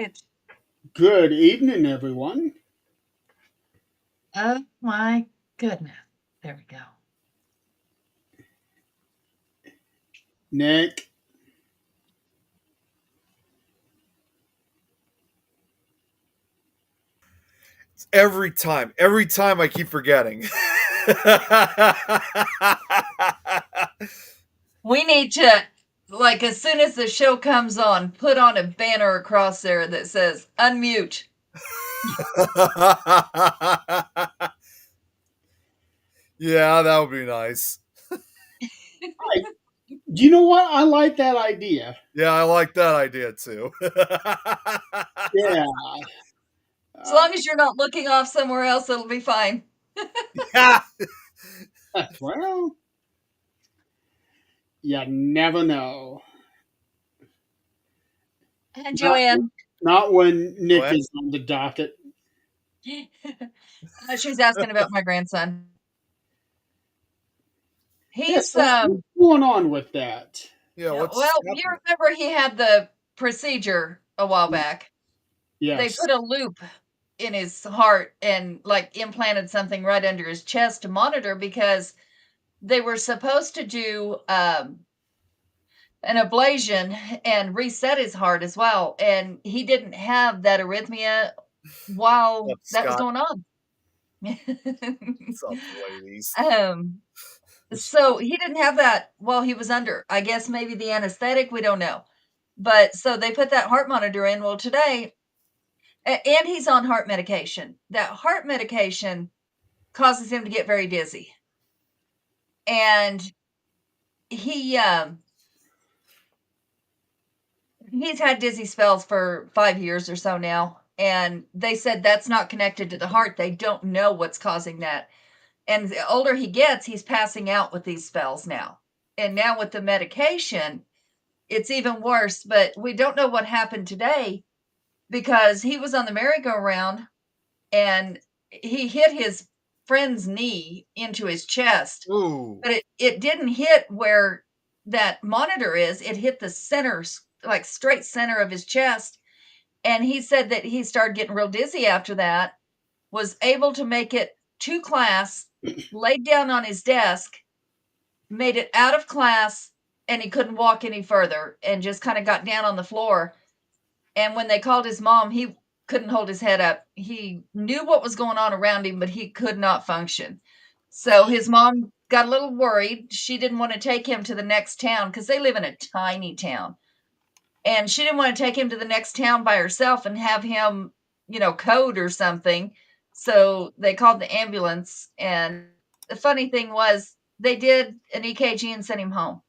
It's, Good evening, everyone. oh my goodness. There we go. Nick, Every time I keep forgetting. We need to, like, as soon as the show comes on, put on a banner across there that says unmute. Yeah, that would be nice. I, do you know what? I like that idea. Yeah, I like that idea too. Yeah. As Uh, long as you're not looking off somewhere else, it'll be fine. Yeah. well, you never know. And Not, Joanne, not when Go Nick ahead. is on the docket. she's asking about my grandson. Yeah, He's, so what's going on with that? Yeah, yeah, what's well, you happening? remember he had the procedure a while back. They Yes. put a loop in his heart and like implanted something right under his chest to monitor because they were supposed to do an ablation and reset his heart as well. And he didn't have that arrhythmia while What's that was Scott? going on. What's up, ladies? um, so he didn't have that while he was under. I guess maybe the anesthetic, we don't know. But so they put that heart monitor in. Well, today, and he's on heart medication. That heart medication causes him to get very dizzy. And he he's had dizzy spells for 5 years or so now, and they said that's not connected to the heart. They don't know what's causing that. And the older he gets, he's passing out with these spells now. And now with the medication, it's even worse. But we don't know what happened today because he was on the merry-go-round and he hit his friend's knee into his chest, Ooh. but it didn't hit where that monitor is. It hit the center, like straight center of his chest. And he said that he started getting real dizzy after that, was able to make it to class, laid down on his desk, made it out of class, and he couldn't walk any further and just kind of got down on the floor. And when they called his mom, he couldn't hold his head up. He knew what was going on around him, but he could not function. So his mom got a little worried. She didn't want to take him to the next town because they live in a tiny town. And she didn't want to take him to the next town by herself and have him, code or something. So they called the ambulance. And the funny thing was, they did an EKG and sent him home.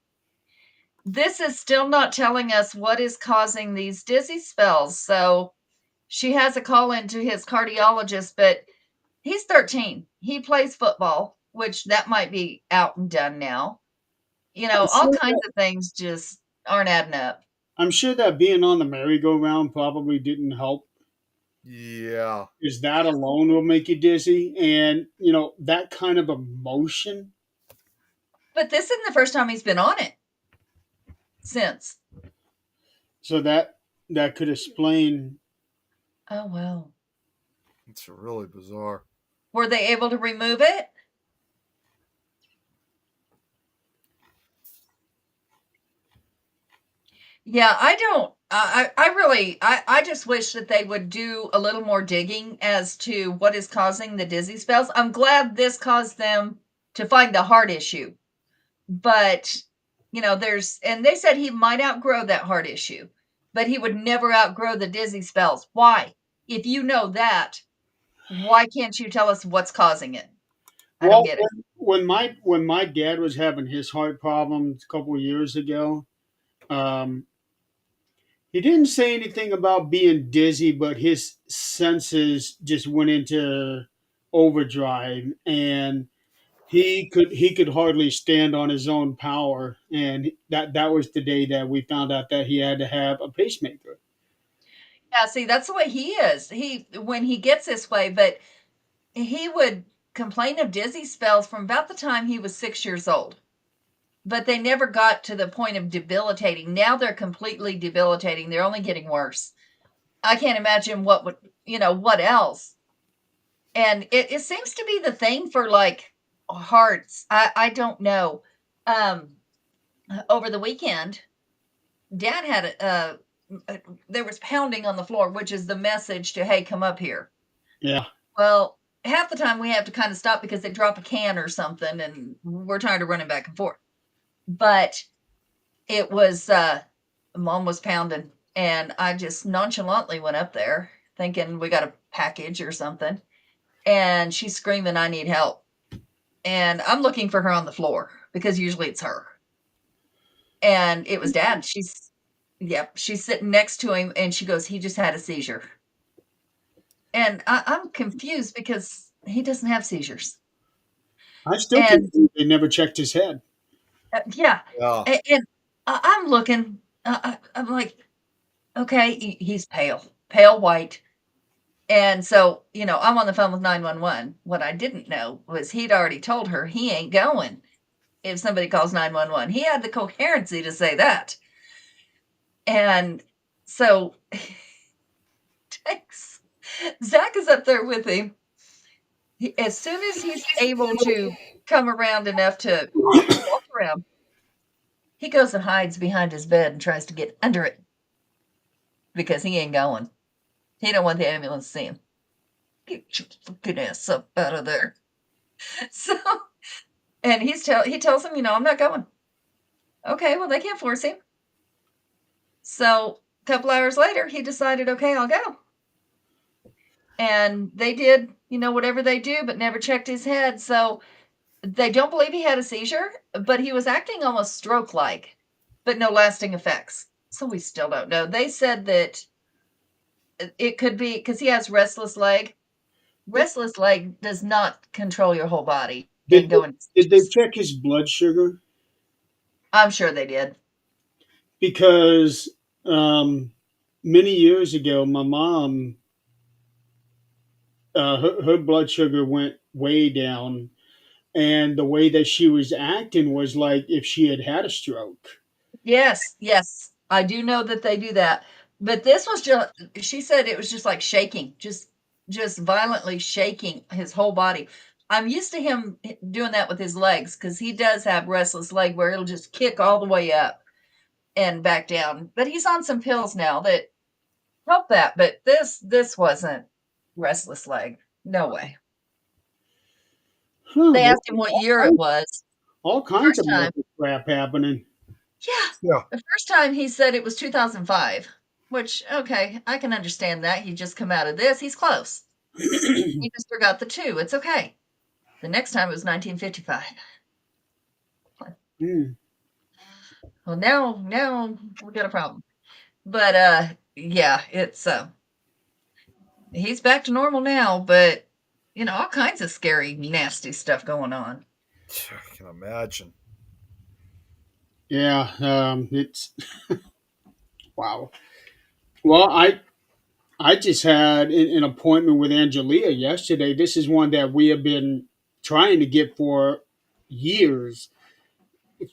This is still not telling us what is causing these dizzy spells. So she has a call in to his cardiologist, but he's 13. He plays football, which that might be out and done now. I'm All sure kinds that, of things just aren't adding up. I'm sure that being on the merry-go-round probably didn't help. Yeah. Is that alone will make you dizzy? And, that kind of emotion. But this isn't the first time he's been on it since. So that could explain. Oh, well. It's really bizarre. Were they able to remove it? Yeah, I don't. I really, I just wish that they would do a little more digging as to what is causing the dizzy spells. I'm glad this caused them to find the heart issue, but and they said he might outgrow that heart issue, but he would never outgrow the dizzy spells. Why? If you know that, why can't you tell us what's causing it? I don't Well, get it. when my dad was having his heart problems a couple of years ago, um, he didn't say anything about being dizzy, but his senses just went into overdrive, and he could hardly stand on his own power. And that was the day that we found out that he had to have a pacemaker. Yeah, see, that's the way he is. He when he gets this way, but he would complain of dizzy spells from about the time he was 6 years old. But they never got to the point of debilitating. Now they're completely debilitating. They're only getting worse. I can't imagine what would, what else. And it seems to be the thing for like hearts. I don't know. Um, Over the weekend, Dad had there was pounding on the floor, which is the message to, hey, come up here. Yeah. Well, half the time we have to kind of stop because they drop a can or something, and we're tired of running back and forth. But it was Mom was pounding, and I just nonchalantly went up there thinking we got a package or something, and she's screaming, I need help. And I'm looking for her on the floor because usually it's her. And it was Dad. She's sitting next to him, and she goes, he just had a seizure. And I'm confused because he doesn't have seizures. I still can't And believe they never checked his head. yeah, Yeah. and I'm looking. I'm like, okay, he's pale white. And so, I'm on the phone with 911. What I didn't know was he'd already told her he ain't going if somebody calls 911. He had the coherency to say that. And so Zach is up there with him. As soon as he's able to come around enough to walk around, he goes and hides behind his bed and tries to get under it because he ain't going. He don't want the ambulance to see him. Get your fucking ass up out of there. So, and he tells him, I'm not going. Okay, well, they can't force him. So a couple hours later, he decided, okay, I'll go. And they did, whatever they do, but never checked his head. So they don't believe he had a seizure, but he was acting almost stroke-like, but no lasting effects. So we still don't know. They said that it could be because he has restless leg. Restless leg does not control your whole body and Did go into did they seizures. check his blood sugar? I'm sure they did. Because many years ago, my mom, her blood sugar went way down, and the way that she was acting was like if she had had a stroke. Yes, yes. I do know that they do that. But this was just she said it was just like shaking, just violently shaking his whole body. I'm used to him doing that with his legs because he does have restless leg where it'll just kick all the way up and back down. But he's on some pills now that help that. But this wasn't restless leg. No way. Huh, They well, asked him what year it was. all kinds First of time, medical crap happening. yeah. Yeah. The first time he said it was 2005, which, okay, I can understand that. He just come out of this. He's close. He just forgot the two. It's okay. The next time it was 1955. Hmm. Well, now we got a problem. But yeah, it's he's back to normal now, but all kinds of scary, nasty stuff going on. I can imagine. Yeah, it's wow. Well, I just had an appointment with Angelia yesterday. This is one that we have been trying to get for years.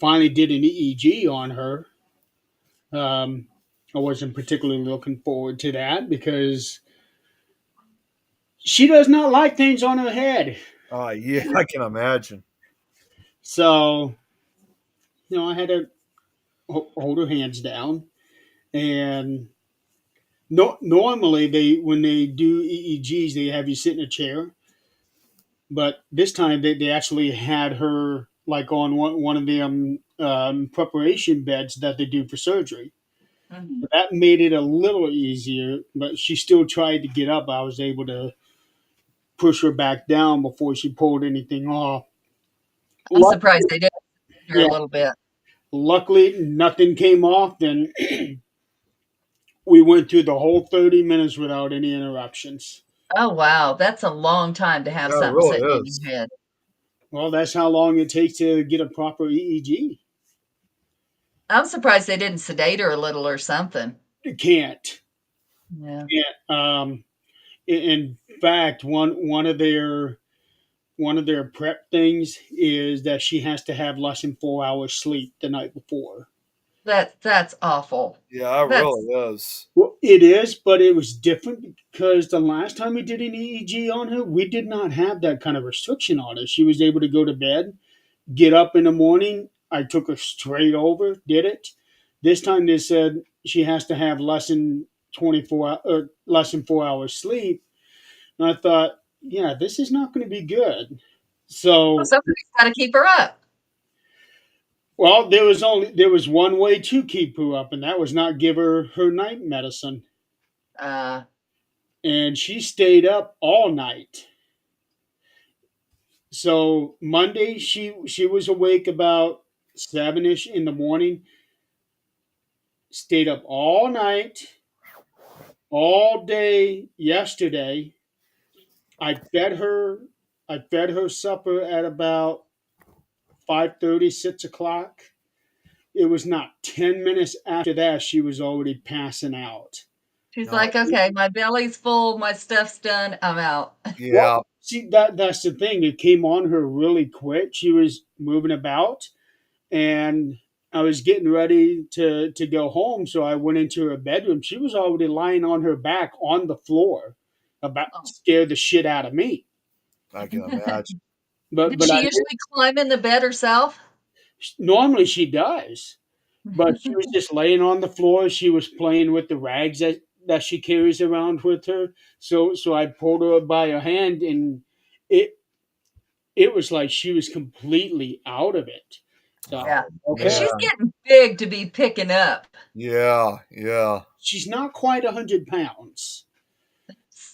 Finally, did an EEG on her. Um, I wasn't particularly looking forward to that because she does not like things on her head. Yeah, I can imagine. So, I had to hold her hands down. And no, normally, when they do EEGs, they have you sit in a chair. But this time, they actually had her like on one of them preparation beds that they do for surgery. Mhm. That made it a little easier, but she still tried to get up. I was able to push her back down before she pulled anything off. I'm Luck- surprised they did here a yeah, little bit. luckily nothing came off. Then we went through the whole 30 minutes without any interruptions. Oh wow, that's a long time to have Yeah, it something sitting really in is. your head. Well, that's how long it takes to get a proper EEG. I'm surprised they didn't sedate her a little or something. You can't. Yeah. Can't. In fact, one of their prep things is that she has to have less than 4 hours sleep the night before. That's awful. Yeah, it That's really is. Well, it is, but it was different because the last time we did an EEG on her, we did not have that kind of restriction on her. She was able to go to bed, get up in the morning. I took her straight over, did it. This time they said she has to have less than 24 or less than 4 hours sleep. And I thought, yeah, this is not going to be good. well, So, somebody's got to keep her up. well, there was one way to keep her up, and that was not give her her night medicine. Uh, And she stayed up all night. So Monday she was awake about 7ish in the morning, stayed up all night, all day yesterday. I fed her I fed her supper at about 5:30, 6 o'clock. It was not 10 minutes after that she was already passing out. she's No, like, okay, my belly's full, my stuff's done, I'm out. Well, yeah, see that's the thing. It came on her really quick. She was moving about, and I was getting ready to go home, so I went into her bedroom. She was already lying on her back on the floor, about Oh. scared the shit out of me. I can imagine. Did But she I usually climb in the bed herself? normally she does, but she was just laying on the floor. She was playing with the rags that she carries around with her. So I pulled her by her hand, and it it was like she was completely out of it. So Yeah. Oh And okay, she's man. getting big to be picking up, Yeah, yeah. she's not quite 100 pounds.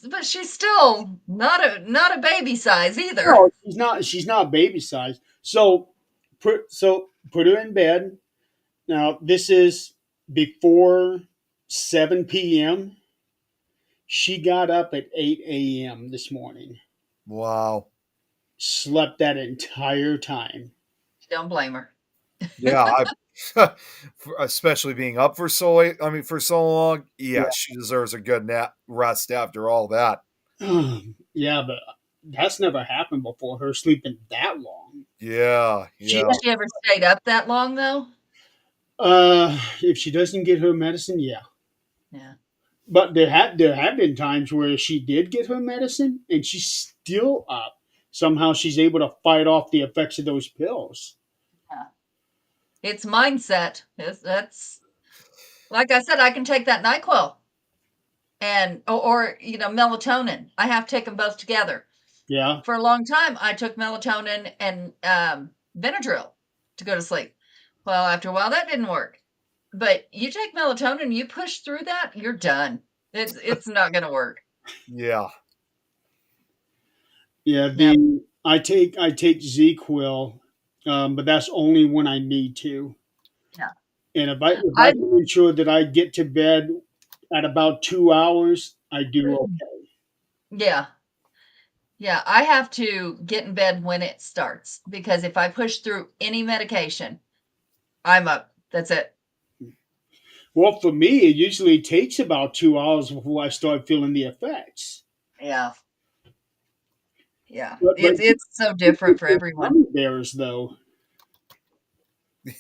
but she's still not a baby size either. No, she's not. She's not baby size. So put her in bed. Now this is before 7 p.m. She got up at 8 a.m. this morning. Wow. Slept that entire time. Don't blame her. Yeah, especially being up for so late. I mean, for so long. Yeah, she deserves a good nap rest after all that. Yeah, but that's never happened before. Her sleeping that long. Yeah, She, yeah, Has she ever stayed up that long though? if she doesn't get her medicine, yeah. Yeah. But there have been times where she did get her medicine and she's still up. Somehow she's able to fight off the effects of those pills. Yeah. It's mindset. That's like I said, I can take that NyQuil and or melatonin. I have to take them both together. Yeah. For a long time, I took melatonin and Benadryl to go to sleep. Well, after a while, that didn't work. But you take melatonin, you push through that, you're done. It's not going to work. yeah. Yeah. Yeah. I take ZQuil, but that's only when I need to. Yeah. And if I I can ensure that I get to bed at about 2 hours, I do okay. yeah. Yeah, I have to get in bed when it starts because if I push through any medication, I'm up. That's it. Well, for me, it usually takes about 2 hours before I start feeling the effects. Yeah. Yeah. But It's so different for everyone. gummy bears, though.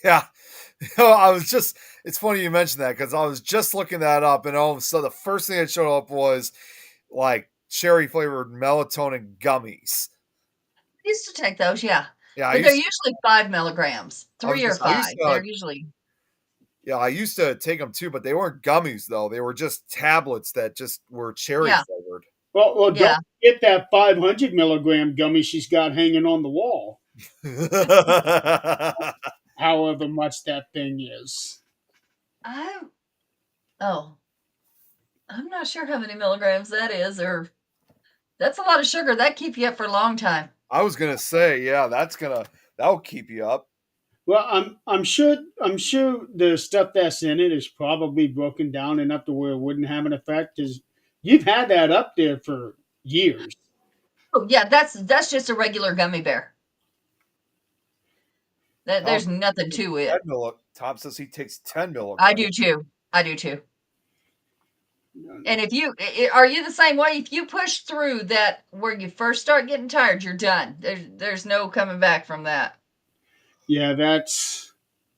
Yeah. I was just it's funny you mentioned that because I was just looking that up and all of a sudden the first thing that showed up was like cherry flavored melatonin gummies. I used to take those, yeah. Yeah, But they're usually 5 milligrams, I was 3 gonna or say, I used 5. to They're usually, yeah, I used to take them too, but they weren't gummies though. They were just tablets that just were cherry yeah, flavored. Well, don't yeah. get that 500 milligram gummy she's got hanging on the wall, however much that thing is. I, oh, I'm not sure how many milligrams that is, or that's a lot of sugar. That keep you up for a long time. I was gonna say, yeah, that'll keep you up. Well, I'm sure the stuff that's in it is probably broken down enough to where it wouldn't have an effect. Because you've had that up there for years. Oh, yeah, that's just a regular gummy bear. Tom There's nothing takes to 10 it. Tom says he takes 10 I milligrams. do too. I do too. And if you are you the same way? If you push through that where you first start getting tired, you're done. There's no coming back from that. Yeah, that's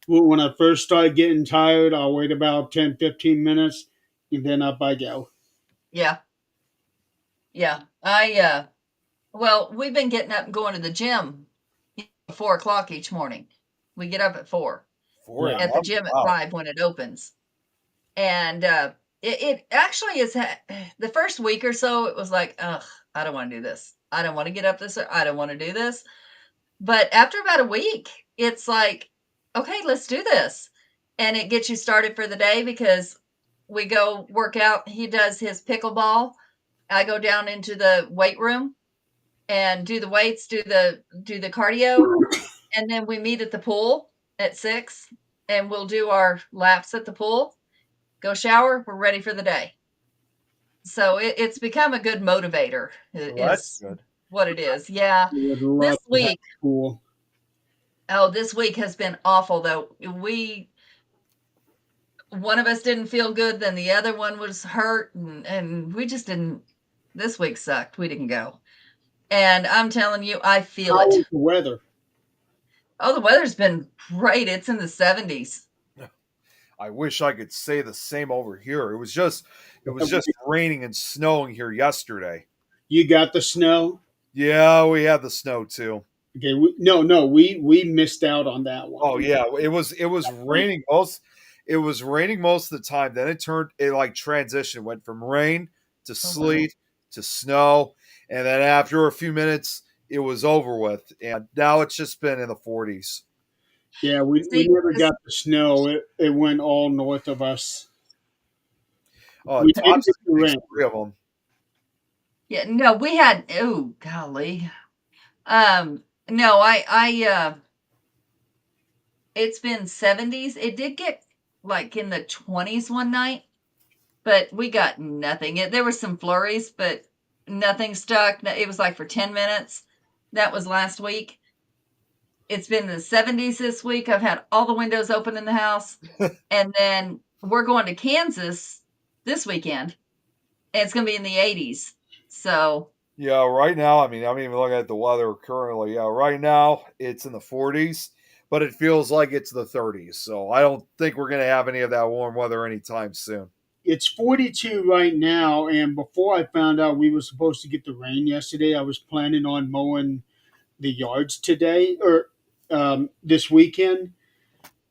When I first start getting tired, I'll wait about 10, 15 minutes, and then up I go. Yeah. Yeah. Well, we've been getting up and going to the gym at 4 o'clock each morning. We get up at 4 4 Yeah. at the a.m. gym at Wow. 5 when it opens. And it actually is the first week or so, it was like, ugh, I don't want to do this. I don't want to get up this. I don't want to do this. But after about a week, it's like, okay, let's do this. And it gets you started for the day because we go work out. He does his pickleball. I go down into the weight room and do the weights, do the cardio, and then we meet at the pool at 6 and we'll do our laps at the pool, go shower, we're ready for the day. So it's become a good motivator Well, that's is good. what it is. Yeah. I would This love to have week, a pool. this week has been awful though. One of us didn't feel good, then the other one was hurt, and we just didn't. This week sucked. We didn't go. And I'm telling you, I feel How it. is the weather? Oh, the weather's been great. It's in the 70s. I wish I could say the same over here. It was just raining and snowing here yesterday. You got the snow? Yeah, we had the snow too. Okay, we missed out on that one. Oh yeah, it was raining most. It was raining most of the time. Then it like transitioned, went from rain to sleet to snow, and then after a few minutes, it was over with. And now it's just been in the 40s. Yeah, we See, never got the snow. It went all north of us. Oh, We did Tom get the makes rain. 3 of them. yeah, no, we had. Oh, golly. No, it's been 70s. It did get like in the 20s one night, but we got nothing. There were some flurries, but nothing stuck. It was like for 10 minutes. That was last week. It's been in the 70s this week. I've had all the windows open in the house. And then we're going to Kansas this weekend. And it's going to be in the 80s. So, Yeah, right now, I mean, I'm even looking at the weather currently. Yeah, right now it's in the 40s, but it feels like it's the 30s. So I don't think we're going to have any of that warm weather anytime soon. It's 42 right now, and before I found out we were supposed to get the rain yesterday, I was planning on mowing the yards today or this weekend.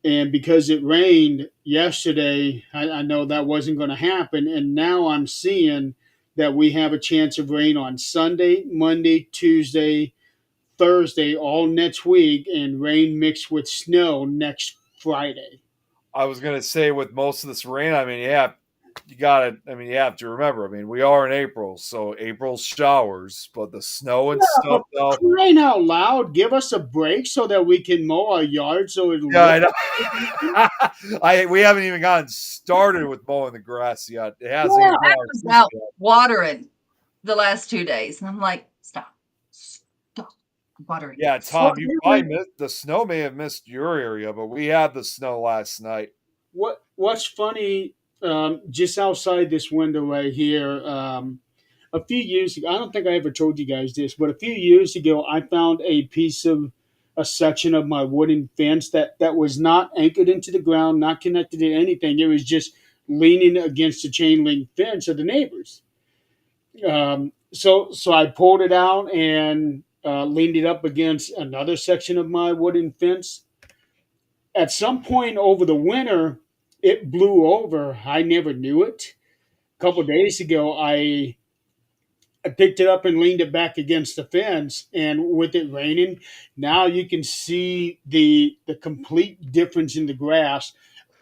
And because it rained yesterday, I know that wasn't going to happen. And now I'm seeing that we have a chance of rain on Sunday, Monday, Tuesday, Thursday, all next week, and rain mixed with snow next Friday. I was going to say, with most of this rain, I mean, yeah, you have to remember, I mean, we are in April, so April's showers, but the snow and Yeah, stuff, though. crying out loud, give us a break so that we can mow our yard so it Yeah, I looks. know. We haven't even gotten started with mowing the grass yet. It hasn't Yeah, even been I our was season out yet. watering the last 2 days. And I'm like, stop watering. Yeah, well, Tom, you probably missed the snow. May have missed your area, but we had the snow last night. what's funny, just outside this window right here, a few years ago, I don't think I ever told you guys this, but a few years ago, I found a section of my wooden fence that was not anchored into the ground, not connected to anything. It was just leaning against the chain link fence of the neighbors. So I pulled it out and leaned it up against another section of my wooden fence. At some point over the winter, it blew over. I never knew it. A couple of days ago, I picked it up and leaned it back against the fence, and with it raining, now you can see the complete difference in the grass.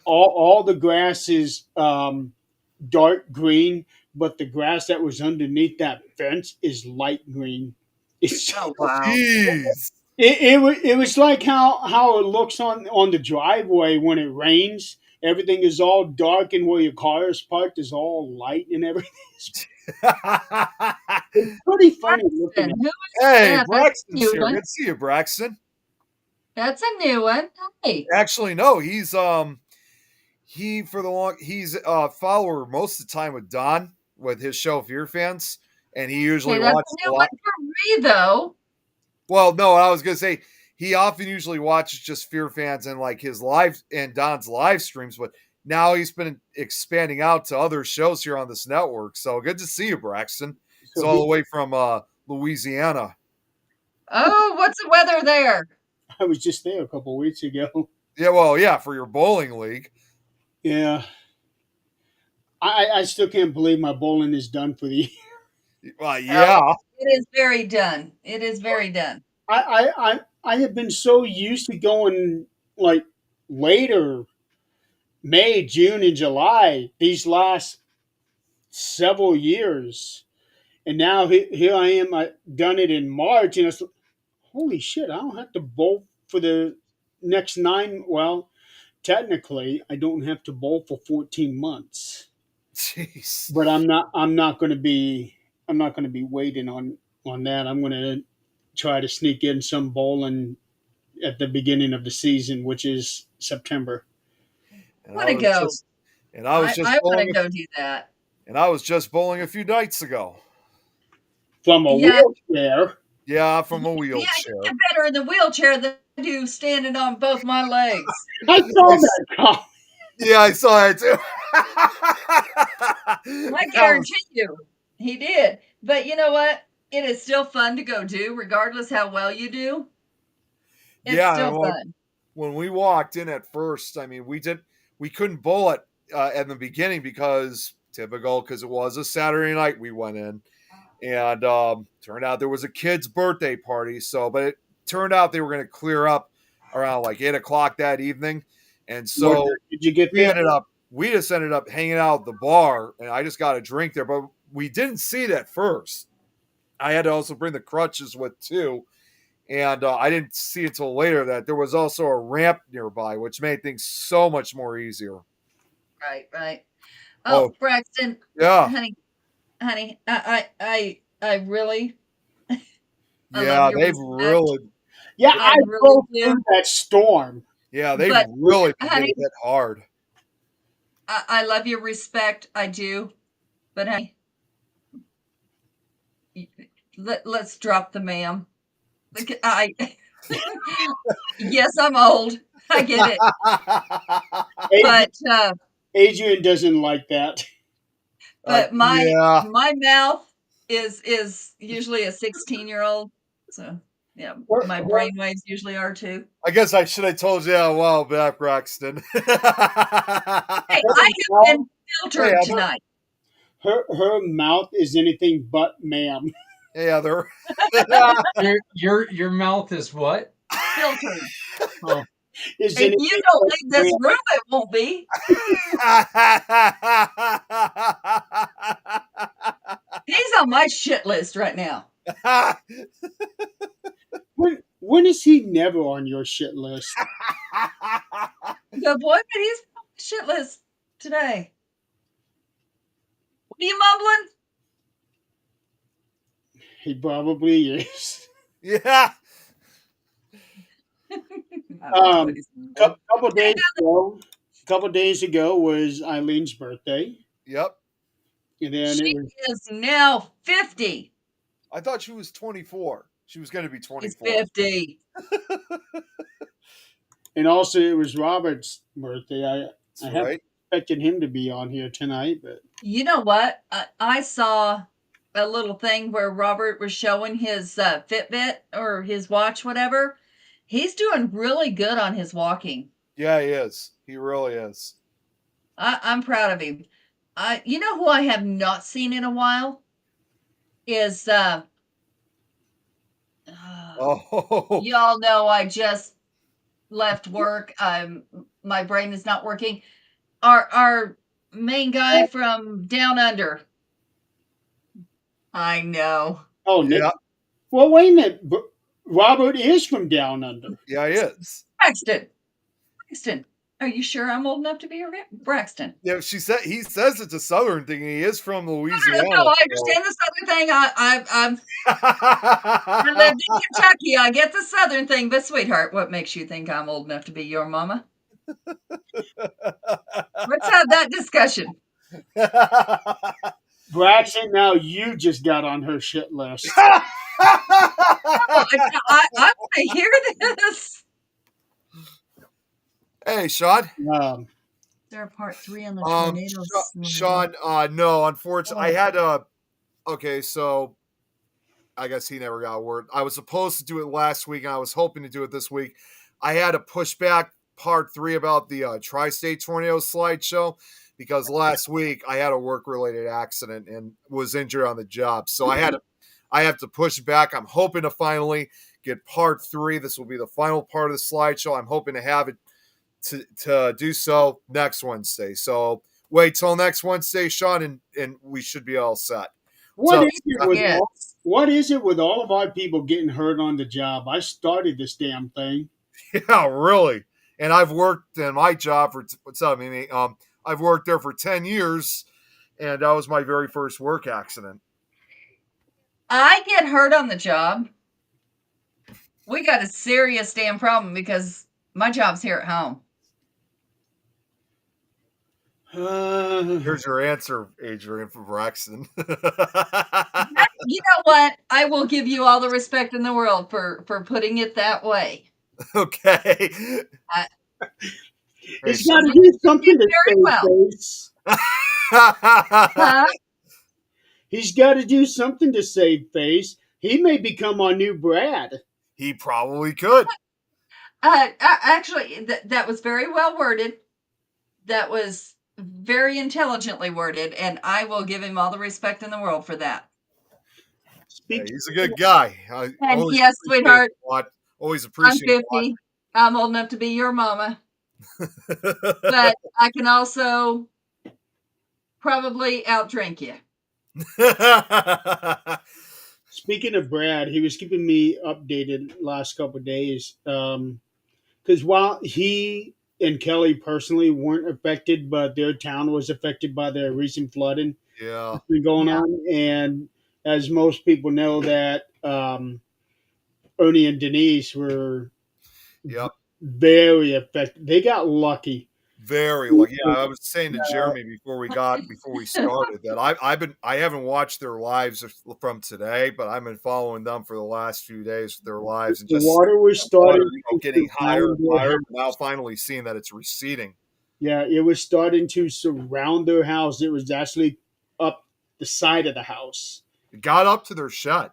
All the grass is dark green, but the grass that was underneath that fence is light green. It's Oh, wow. Jeez. it was like how it looks on the driveway when it rains. Everything is all dark, and where your car is parked is all light and everything. It's pretty funny looking Braxton, at. who is Hey, that? That's a Braxton's new here. one. Good to see you, Braxton. That's a new one. Hey. Actually, no, he's a follower most of the time with Don with his show Fear Fans, and he usually Okay, that's watches a a new one lot. for me, though. Well, no, I was gonna say he often usually watches just Fear Fans and like his live and Don's live streams, but now he's been expanding out to other shows here on this network. So good to see you, Braxton. It's So all the way from Louisiana. Oh, what's the weather there? I was just there a couple of weeks ago. Yeah, well, yeah, for your bowling league. Yeah. I still can't believe my bowling is done for the year. Yeah. It is very done. It is very done. I have been so used to going like later May, June, and July these last several years, and now here I am. I done it in March, and it's holy shit! I don't have to bowl for the next 9. Well, technically, I don't have to bowl for 14 months, Jeez. but I'm not going to be. I'm not going to be waiting on that. I'm going to try to sneak in some bowling at the beginning of the season, which is September. And Want to go? I was just I want to bowling, go do that. and I was just bowling a few nights ago. From a Yeah. wheelchair. Yeah, from a Yeah, wheelchair. you get better in the wheelchair than I do standing on both my legs. I saw that comment. Yeah, I saw it too. I guarantee you, he did. But you know what? It is still fun to go do, regardless how well you do. It's Yeah, still well, fun. when we walked in at first, I mean, we couldn't bowl it in the beginning because it was a Saturday night we went in, and turned out there was a kid's birthday party. So, but it turned out they were going to clear up around like 8 o'clock that evening, and so What did you get there? we just ended up hanging out at the bar, and I just got a drink there, but we didn't see it at first. I had to also bring the crutches with too. And I didn't see until later that there was also a ramp nearby, which made things so much more easier. Right. Oh. Oh, Braxton, Yeah. honey, I really, I Yeah, love your they've respect. really, Yeah, I I really drove do. through that storm. yeah, they've But, really been honey- getting hit hard. I love your respect. I do. But honey, let's drop the ma'am. Yes, I'm old. I get it. But Adrian doesn't like that. my yeah. my mouth is usually a 16-year-old. So yeah, my brainwaves usually are too. I guess I should have told you a while back, Braxton. Hey, I have been filtered Hey, tonight. Her mouth is anything but ma'am. Yeah, they're Your mouth is what? Filtered. Oh, Is If anything you don't but leave this ma'am. room, it won't be. He's on my shit list right now. When is he never on your shit list? Good boy, but he's on my shit list today. What are you mumbling? He probably is. Yeah. Couple days ago was Eileen's birthday, Yep. and then She it was is now 50. I thought she was 24. She was going to be He's 24. 50. and also it was Robert's birthday. I That's have right. expected him to be on here tonight, but You know what? I saw a little thing where Robert was showing his Fitbit or his watch, whatever. He's doing really good on his walking. Yeah, he is. He really is. I'm proud of him. You know who I have not seen in a while is Oh. y'all know I just left work. My brain is not working. Our main guy from Down Under. I know. oh, Nick. Yeah. Well, wait a minute. Robert is from Down Under. Yeah, he is. Braxton. Are you sure I'm old enough to be Braxton? Yeah, he says it's a southern thing. He is from Louisiana. No, I understand the southern thing. I lived in Kentucky. I get the southern thing, but sweetheart, what makes you think I'm old enough to be your mama? Let's have that discussion. Braxton, now you just got on her shit list. I want to hear this. Hey, Sean. Um, Is there a part 3 on the tornadoes? Sean, no, unfortunately, I Oh. had a. Okay, so I guess he never got a word. I was supposed to do it last week, and I was hoping to do it this week. I had to push back part 3 about the tri-state tornado slideshow because last week I had a work-related accident and was injured on the job. So I have to push back. I'm hoping to finally get part 3. This will be the final part of the slideshow. I'm hoping to have it to do so next Wednesday. So wait till next Wednesday, Sean, and we should be all set. what So- is it with what is it with all of our people getting hurt on the job? I started this damn thing. Yeah, really. And I've worked in my job for what's up, Mimi? I've worked there for 10 years, and that was my very first work accident. I get hurt on the job. We got a serious damn problem because my job's here at home. Here's your answer, Adrian from Braxton. You know what? I will give you all the respect in the world for putting it that way. Okay. He's got to do something to Very save well. face. Huh? He's got to do something to save face. He may become our new Brad. He probably could. Actually, that was very well worded. That was very intelligently worded, and I will give him all the respect in the world for that. Yeah, he's a good guy. I And always yes, appreciate sweetheart, it a lot. Always I'm appreciate it 50. I'm old enough to be your mama, a lot. but I can also probably outdrink you. Speaking of Brad, he was keeping me updated last couple of days. Because while he and Kelly personally weren't affected, but their town was affected by the recent flooding Yeah. that's been going Yeah. on. And as most people know, that Ernie and Denise were Yep. very affected. They got lucky. Very lucky. Yeah, I was saying to Jeremy before we started that I haven't watched their lives from today, but I've been following them for the last few days with their lives and The just water was starting getting higher and surround their higher. Now finally seeing that it's receding. Yeah, it was starting to surround their house. It was actually up the side of the house. It got up to their shed.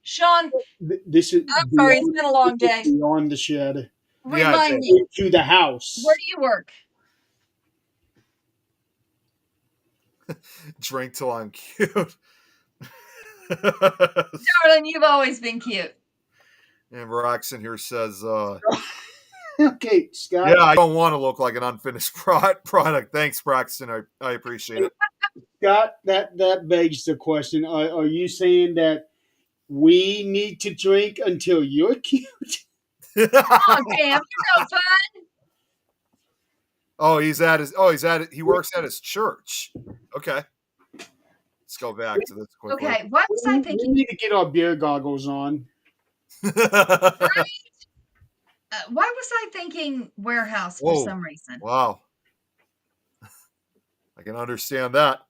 Sean, This is I'm sorry, it's been a long day. beyond the shed Yeah, Remind me, to the house. where do you work? Drink till I'm cute. Darling, you've always been cute. And Braxton here says, Okay, Scott. yeah, I don't want to look like an unfinished product. Thanks, Braxton. I appreciate it. Scott, that begs the question: Are you saying that we need to drink until you're cute? Oh, damn, you're no fun. He works at his church. Okay. Let's go back to this quickly. Okay, why was I We thinking? need to get our beer goggles on. Why was I thinking warehouse for Whoa. some reason? Wow. I can understand that.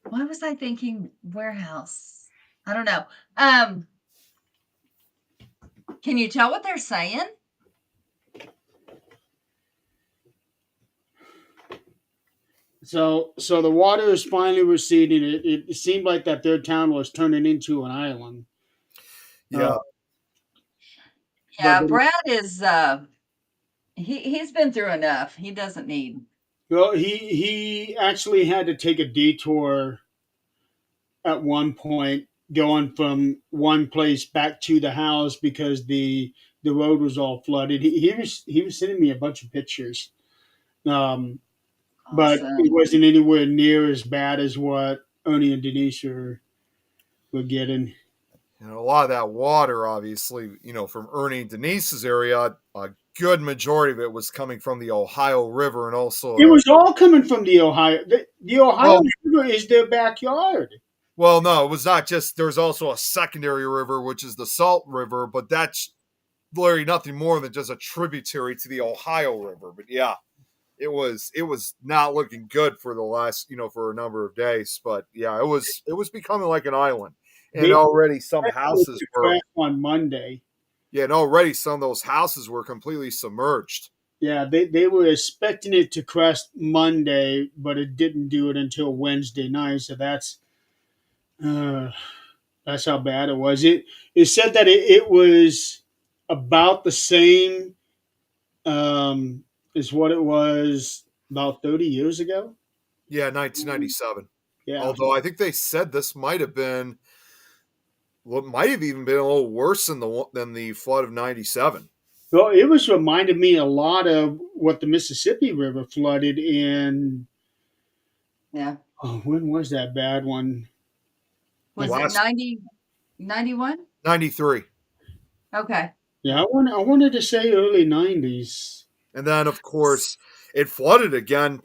Why was I thinking warehouse? I don't know. Can you tell what they're saying? So the water is finally receding. It seemed like that their town was turning into an island. Yeah. Yeah, But- Brad is he's been through enough. He doesn't need. Well, he actually had to take a detour at one point, going from one place back to the house because the road was all flooded. He was sending me a bunch of pictures, but Awesome. it wasn't anywhere near as bad as what Ernie and Denise were getting. And a lot of that water, obviously, from Ernie and Denise's area, a good majority of it was coming from the Ohio River and also. It was all coming from the Ohio. The Ohio Oh. River is their backyard. Well, no, it was not just. There's also a secondary river, which is the Salt River, but that's literally nothing more than just a tributary to the Ohio River. But yeah. it was not looking good for the last, for a number of days. But yeah, it was becoming like an island, and They already some expected houses to were, crash on Monday. yeah, and already some of those houses were completely submerged. Yeah, they were expecting it to crash Monday, but it didn't do it until Wednesday night. So uh, that's how bad it was. It said that it was about the same as what it was about 30 years ago. Yeah, 1997. Yeah. Although I think they said this might have been what might have even been a little worse than the flood of '97. Well, it was reminding me a lot of what the Mississippi River flooded in. Yeah. Oh, when was that bad one? Was it Last 90, 91? '93. Okay. Yeah, I wanted to say early 90s. And then, of course, it flooded again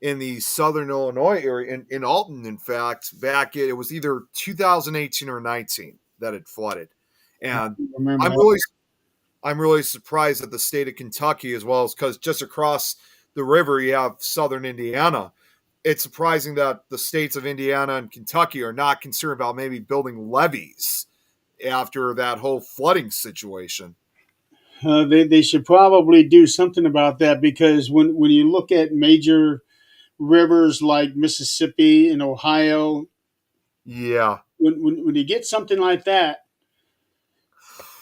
in the southern Illinois area, in Alton, in fact, it was either 2018 or 19 that it flooded. And Remember I'm that? really, I'm really surprised that the state of Kentucky, as well as because just across the river you have southern Indiana. It's surprising that the states of Indiana and Kentucky are not concerned about maybe building levees after that whole flooding situation. They should probably do something about that because when you look at major rivers like Mississippi and Ohio, Yeah. when you get something like that,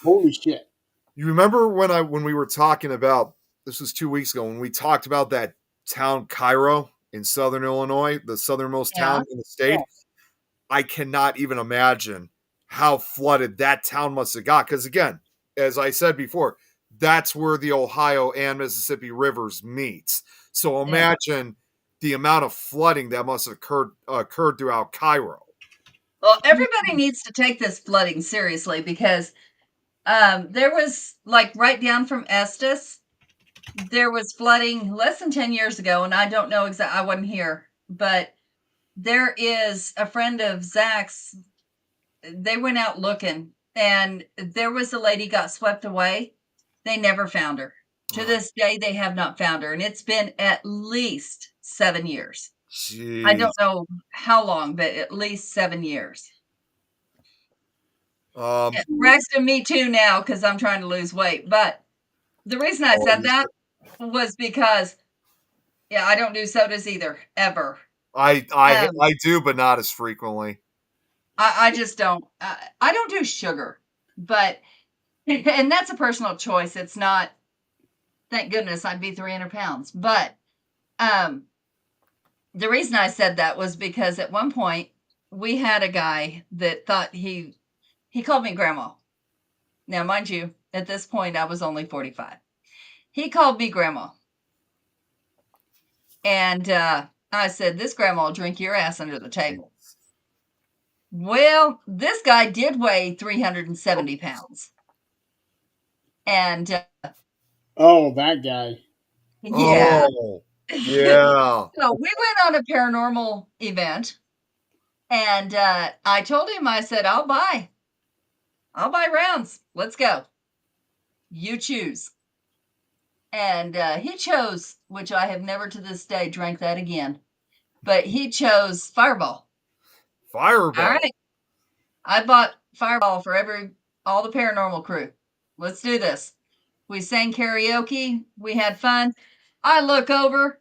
holy shit. You remember when we were talking about, this was 2 weeks ago, when we talked about that town Cairo in southern Illinois, the southernmost Yeah. town in the state? I cannot even imagine how flooded that town must have got. Because again, as I said before, that's where the Ohio and Mississippi rivers meet. So Yeah. imagine the amount of flooding that must have occurred throughout Cairo. Well, everybody needs to take this flooding seriously because there was like right down from Estes, there was flooding less than 10 years ago, and I don't know exactly, I wasn't here, but there is a friend of Zach's. They went out looking, and there was a lady got swept away. They never found her. To this day, they have not found her, and it's been at least 7 years. Jeez. I don't know how long, but at least 7 years. Yeah, Rex and me too now because I'm trying to lose weight. But the reason I said that was because, yeah, I don't do sodas either, ever. I do, but not as frequently. I just don't. I don't do sugar, but and that's a personal choice. It's not. Thank goodness I'd be 300 pounds. But the reason I said that was because at one point we had a guy that thought he called me grandma. Now, mind you, at this point I was only 45. He called me grandma. And I said, this grandma will drink your ass under the table. Well, this guy did weigh 370 pounds. And Oh, that guy. yeah. Oh, yeah. So we went on a paranormal event. And I told him, I said, I'll buy rounds. Let's go. You choose. And he chose, which I have never to this day drank that again, but he chose Fireball. Fireball. All right. I bought Fireball for all the paranormal crew. Let's do this. We sang karaoke. We had fun. I look over,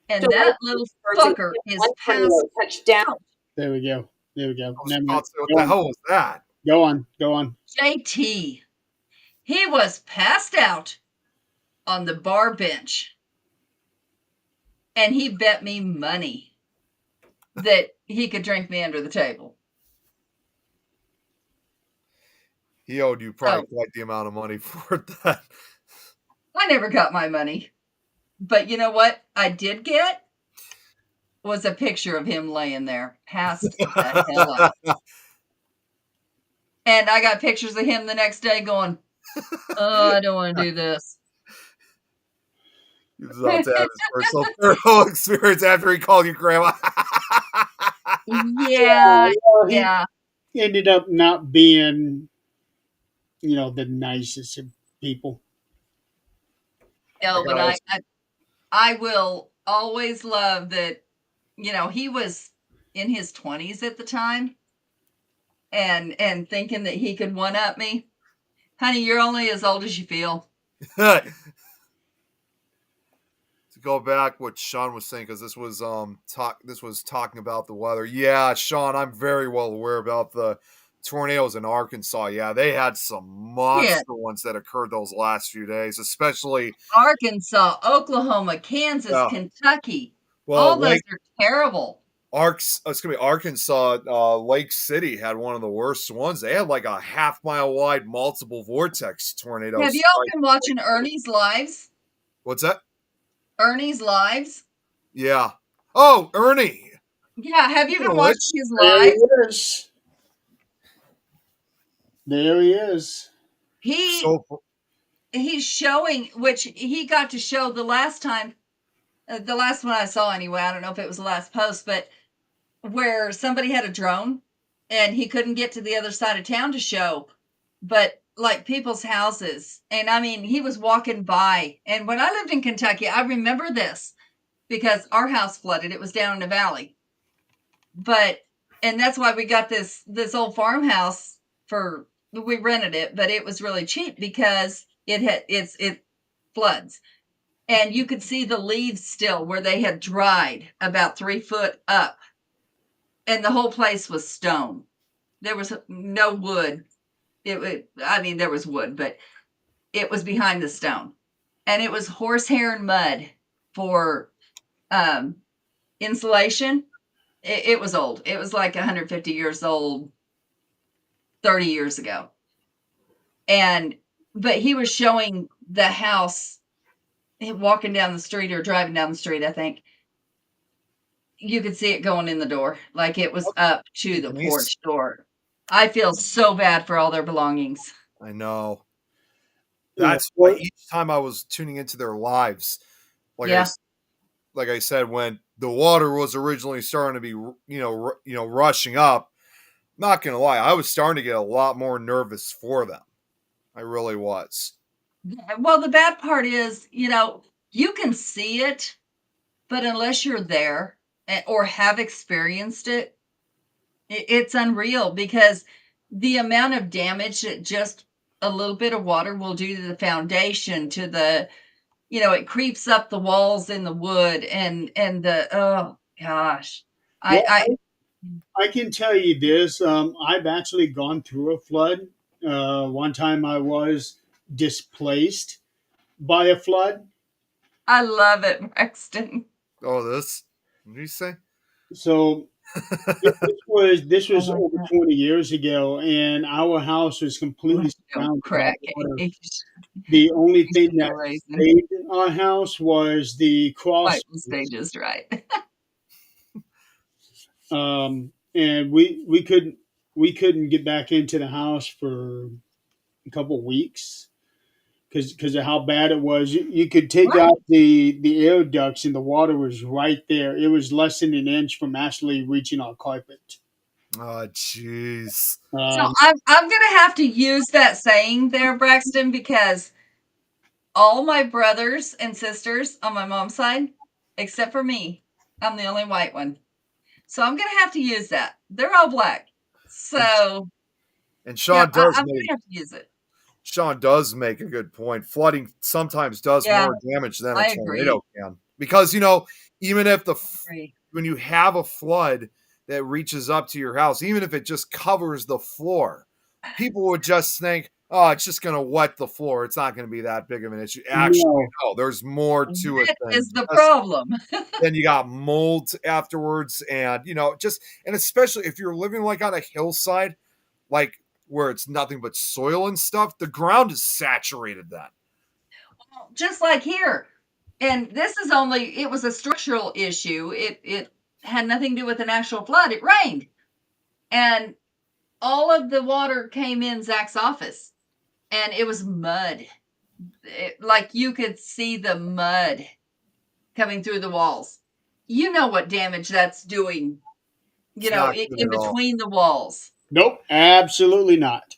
and So that little fucker is passed. Touchdown. There we go. There we go. I was Never about mind. to say, what the hell was that? Go on. Go on. JT. He was passed out on the bar bench. And he bet me money that he could drink me under the table. He owed you probably quite the amount of money for that. I never got my money. But you know what I did get? Was a picture of him laying there, passed the hell out. And I got pictures of him the next day going, oh, I don't want to do this. He was about to have his personal paranormal experience after he called you grandma. Yeah, Well, he yeah. ended up not being, the nicest of people. No, but I will always love that, he was in his 20s at the time and thinking that he could one up me. Honey, you're only as old as you feel. To go back what Sean was saying, because this was talking about the weather. Yeah, Sean, I'm very well aware about the tornadoes in Arkansas. Yeah, they had some Yeah. monster ones that occurred those last few days, especially Arkansas, Oklahoma, Kansas, Yeah. Kentucky. well, All those are terrible. Arkansas, Lake City had one of the worst ones. They had like a half-mile wide multiple vortex tornado. Have y'all been watching Ernie's Lives? What's that? Ernie's Lives? Yeah. Oh, Ernie. Yeah, have you been Oh, watching his There he lives? is. There he is. He's showing, which he got to show the last time, the last one I saw anyway. I don't know if it was the last post, but where somebody had a drone and he couldn't get to the other side of town to show, but like people's houses. And I mean, he was walking by. And when I lived in Kentucky, I remember this because our house flooded. It was down in the valley. And that's why we got this old farmhouse we rented it, but it was really cheap because it floods. And you could see the leaves still where they had dried about 3 foot up. And the whole place was stone. There was no wood. There was wood, but it was behind the stone. And it was horsehair and mud for insulation. It was old. It was like 150 years old, 30 years ago. But he was showing the house, walking down the street or driving down the street, I think. You could see it going in the door, like it was up to the porch door. I feel so bad for all their belongings. I know. That's why each time I was tuning into their lives, like I said, when the water was originally starting to be, rushing up, not gonna lie, I was starting to get a lot more nervous for them. I really was. Well, the bad part is, you can see it, but unless you're there or have experienced it, it's unreal because the amount of damage that just a little bit of water will do to the foundation, to the, it creeps up the walls in the wood and oh gosh. I can tell you this. I've actually gone through a flood. One time I was displaced by a flood. I love it, Braxton. Oh, this? What did you say? So this was over 20 years ago, and our house was completely surrounded by water. The only thing that saved our house was the cross stages, right? And we couldn't get back into the house for a couple of weeks because of how bad it was. You could take out the air ducts and the water was right there. It was less than an inch from actually reaching our carpet. Oh, jeez. So I'm gonna have to use that saying there, Braxton, because all my brothers and sisters on my mom's side, except for me, I'm the only white one. So I'm gonna have to use that. They're all black. So and Sean does I'm gonna have to use it. Sean does make a good point. Flooding sometimes does more damage than a tornado can. Because, even if when you have a flood that reaches up to your house, even if it just covers the floor, people would just think, oh, it's just going to wet the floor. It's not going to be that big of an issue. Actually, no, there's more to it. That is the problem. Then you got mold afterwards. And, and especially if you're living like on a hillside, like where it's nothing but soil and stuff, the ground is saturated then. Well, just like here. And it was a structural issue. It had nothing to do with an actual flood. It rained. And all of the water came in Zach's office. And it was mud. Like you could see the mud coming through the walls. You know what damage that's doing, in between the walls. Nope, absolutely not.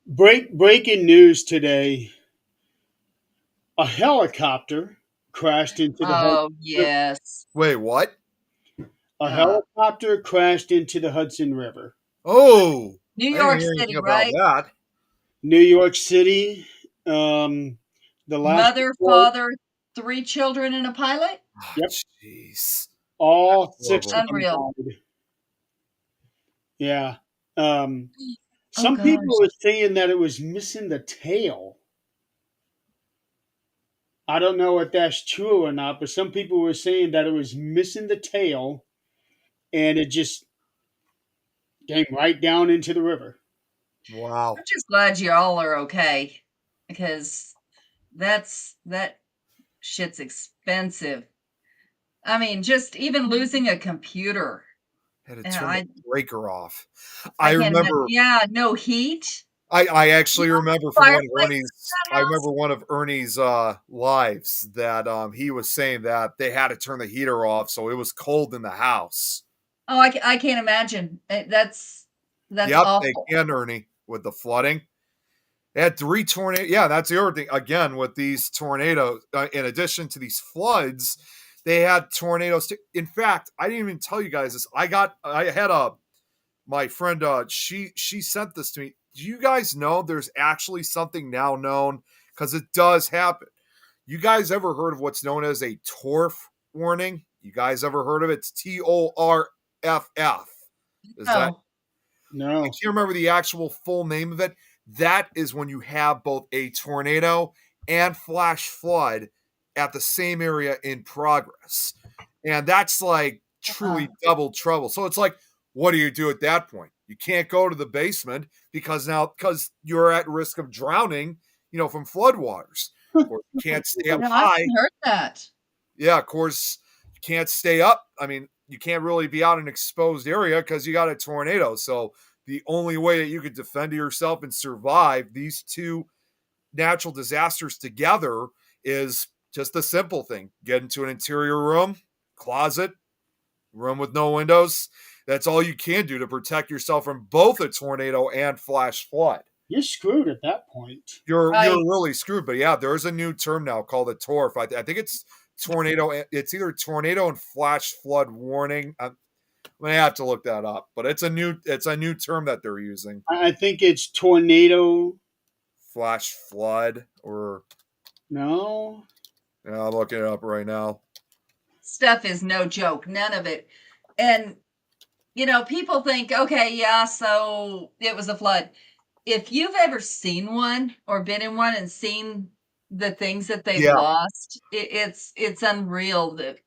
Breaking news today: a helicopter crashed into the Oh, Hudson River. yes. Wait, what? A Uh, helicopter crashed into the Hudson River. Oh, New I didn't York hear City, anything about right? that. New York City. Um, the last Mother, report. father, 3 children, and a pilot? Ah, Yep, jeez. all six Horrible. of them Unreal. died. Yeah. Um, Oh some people gosh. were saying that it was missing the tail. I don't know if that's true or not, but some people were saying that it was missing the tail and it just came right down into the river. Wow. I'm just glad you all are okay because that shit's expensive. I mean, just even losing a computer. Had to And turn the I breaker off. I I can't imagine. remember Yeah, no heat. I actually No remember from one of fireplace Ernie's in I that house. remember one of Ernie's lives that he was saying that they had to turn the heater off so it was cold in the house. Oh, I can't imagine. That's Yep, they awful. can, Ernie, with the flooding. They had 3 tornadoes. Yeah, that's the other thing. Again, with these tornadoes, in addition to these floods, they had tornadoes. In fact, I didn't even tell you guys this. I had my friend. She sent this to me. Do you guys know there's actually something now known because it does happen? You guys ever heard of what's known as a TORF warning? You guys ever heard of it? It's TORFF. Is that Oh, I No. can't remember the actual full name of it. That is when you have both a tornado and flash flood at the same area in progress. And that's like uh, truly double trouble. So it's like, what do you do at that point? You can't go to the basement because you're at risk of drowning, from floodwaters. Of course, you can't stay up no, I high. haven't heard that. Yeah, of course, you can't stay up. I mean, you can't really be out in an exposed area because you got a tornado. So the only way that you could defend yourself and survive these two natural disasters together is just a simple thing: get into an interior room, closet, room with no windows. That's all you can do to protect yourself from both a tornado and flash flood. You're screwed at that point. You're Right. really screwed. But yeah, there's a new term now called a TORF. I think it's tornado. It's either tornado and flash flood warning. I'm gonna have to look that up, but it's a new term that they're using. I think it's tornado. Flash flood or No. yeah, I'm looking it up right now. Stuff is no joke. None of it. And people think, okay, yeah, so it was a flood. If you've ever seen one or been in one and seen the things that they've Yeah, lost, it's unreal. That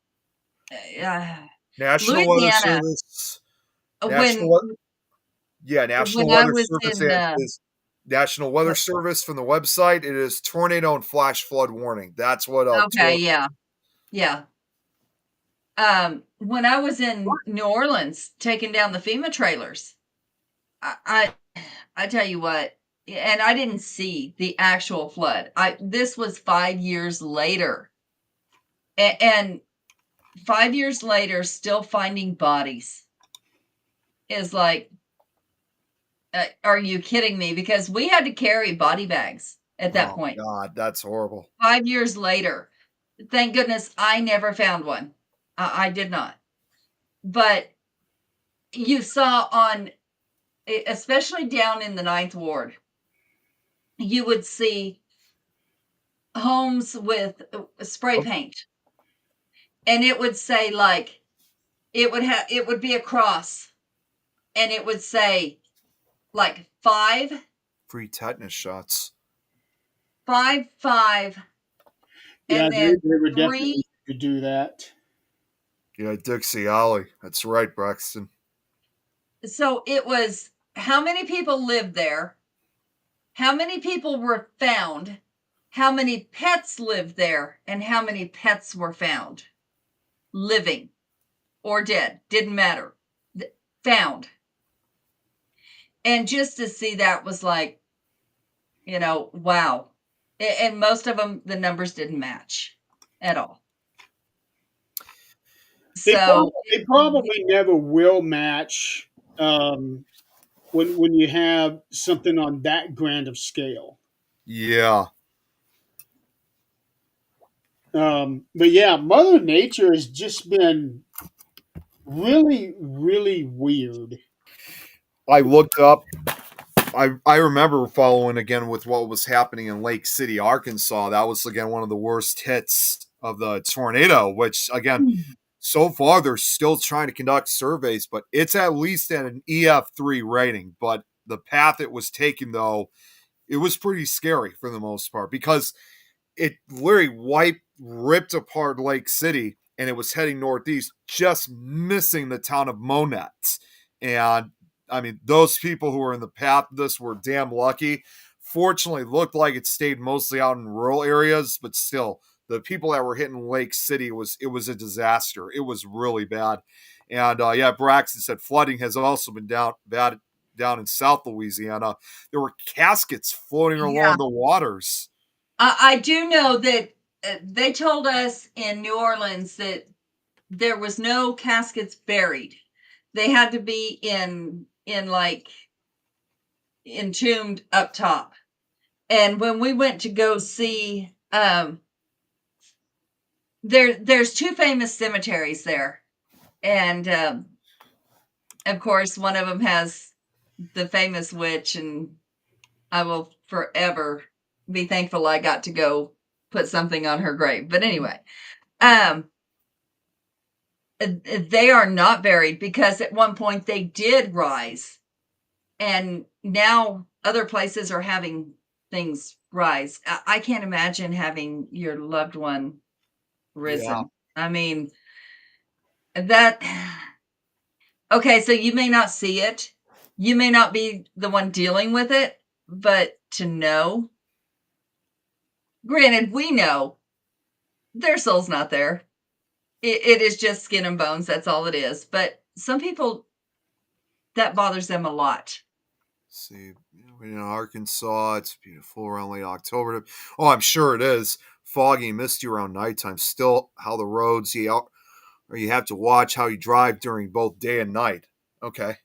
uh, National Weather Louisiana, Service. when National Yeah, National when I Weather was Service in is National Weather Service from the website. It is tornado and flash flood warning. That's what okay, TORF. yeah, yeah. When I was in New Orleans taking down the FEMA trailers, I tell you what, and I didn't see the actual flood. I This was 5 years later, and 5 years later, still finding bodies is like, are you kidding me? Because we had to carry body bags at that Oh point. God, that's horrible. 5 years later, thank goodness I never found one. I did not. But you saw especially down in the Ninth Ward, you would see homes with spray Oh, paint, and it would say like it would be a cross, and it would say like 5, free tetanus shots. 5, 5, Yeah, and they, then they were 3. definitely to do that. Yeah, Dixie Alley. That's right, Braxton. So it was how many people lived there, how many people were found, how many pets lived there, and how many pets were found living or dead, didn't matter. Found. And just to see that was like, wow. And most of them, the numbers didn't match at all. They So, probably, they probably never will match. Um, when you have something on that grand of scale. Yeah. But yeah, Mother Nature has just been really, really weird. I looked up. I remember following again with what was happening in Lake City, Arkansas. That was again one of the worst hits of the tornado, which again, so far they're still trying to conduct surveys, but it's at least at an EF3 rating. But the path it was taking, though, it was pretty scary for the most part because it literally ripped apart Lake City and it was heading northeast, just missing the town of Monette. And I mean, those people who were in the path of this were damn lucky. Fortunately, it looked like it stayed mostly out in rural areas, but still, the people that were hitting Lake City it was a disaster. It was really bad. And yeah, Braxton said flooding has also been bad down in South Louisiana. There were caskets floating Yeah. along the waters. I do know that they told us in New Orleans that there was no caskets buried. They had to be in like entombed up top. And when we went to go see, there's two famous cemeteries there, and of course one of them has the famous witch, and I will forever be thankful I got to go put something on her grave. But anyway, they are not buried because at one point they did rise, and now other places are having things rise. I can't imagine having your loved one risen. Yeah. I mean, that. Okay, so you may not see it. You may not be the one dealing with it, but to know, granted, we know their soul's not there. It is just skin and bones. That's all it is. But some people, that bothers them a lot. See, in Arkansas, it's beautiful around late October. Oh, I'm sure it is. Foggy and misty around nighttime. Still, how the roads, or you have to watch how you drive during both day and night. Okay.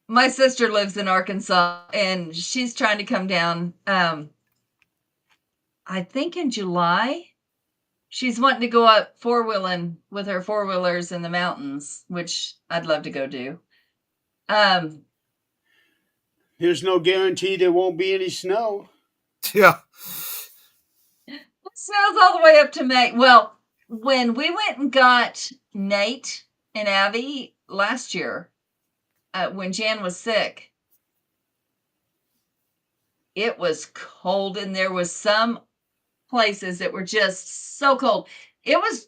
My sister lives in Arkansas, and she's trying to come down. I think in July. She's wanting to go up four-wheeling with her four-wheelers in the mountains, which I'd love to go do. There's no guarantee there won't be any snow. Yeah. It snows all the way up to May. Well, when we went and got Nate and Abby last year, when Jan was sick, it was cold, and there was some places that were just so cold. It was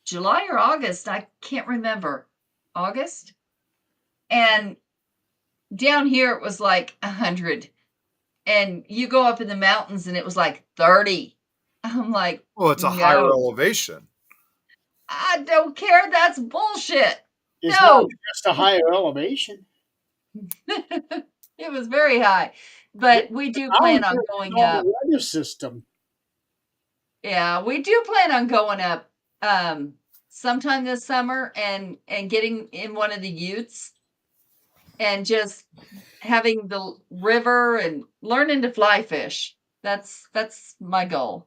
July or August, I can't remember. August? And down here it was like 100. And you go up in the mountains and it was like 30. I'm like, Well, it's a higher no, elevation. I don't care. That's bullshit. It's No. not just a higher elevation. It was very high. But we do plan on going up. The weather system. Yeah, we do plan on going up sometime this summer and getting in one of the utes and just having the river and learning to fly fish. That's my goal.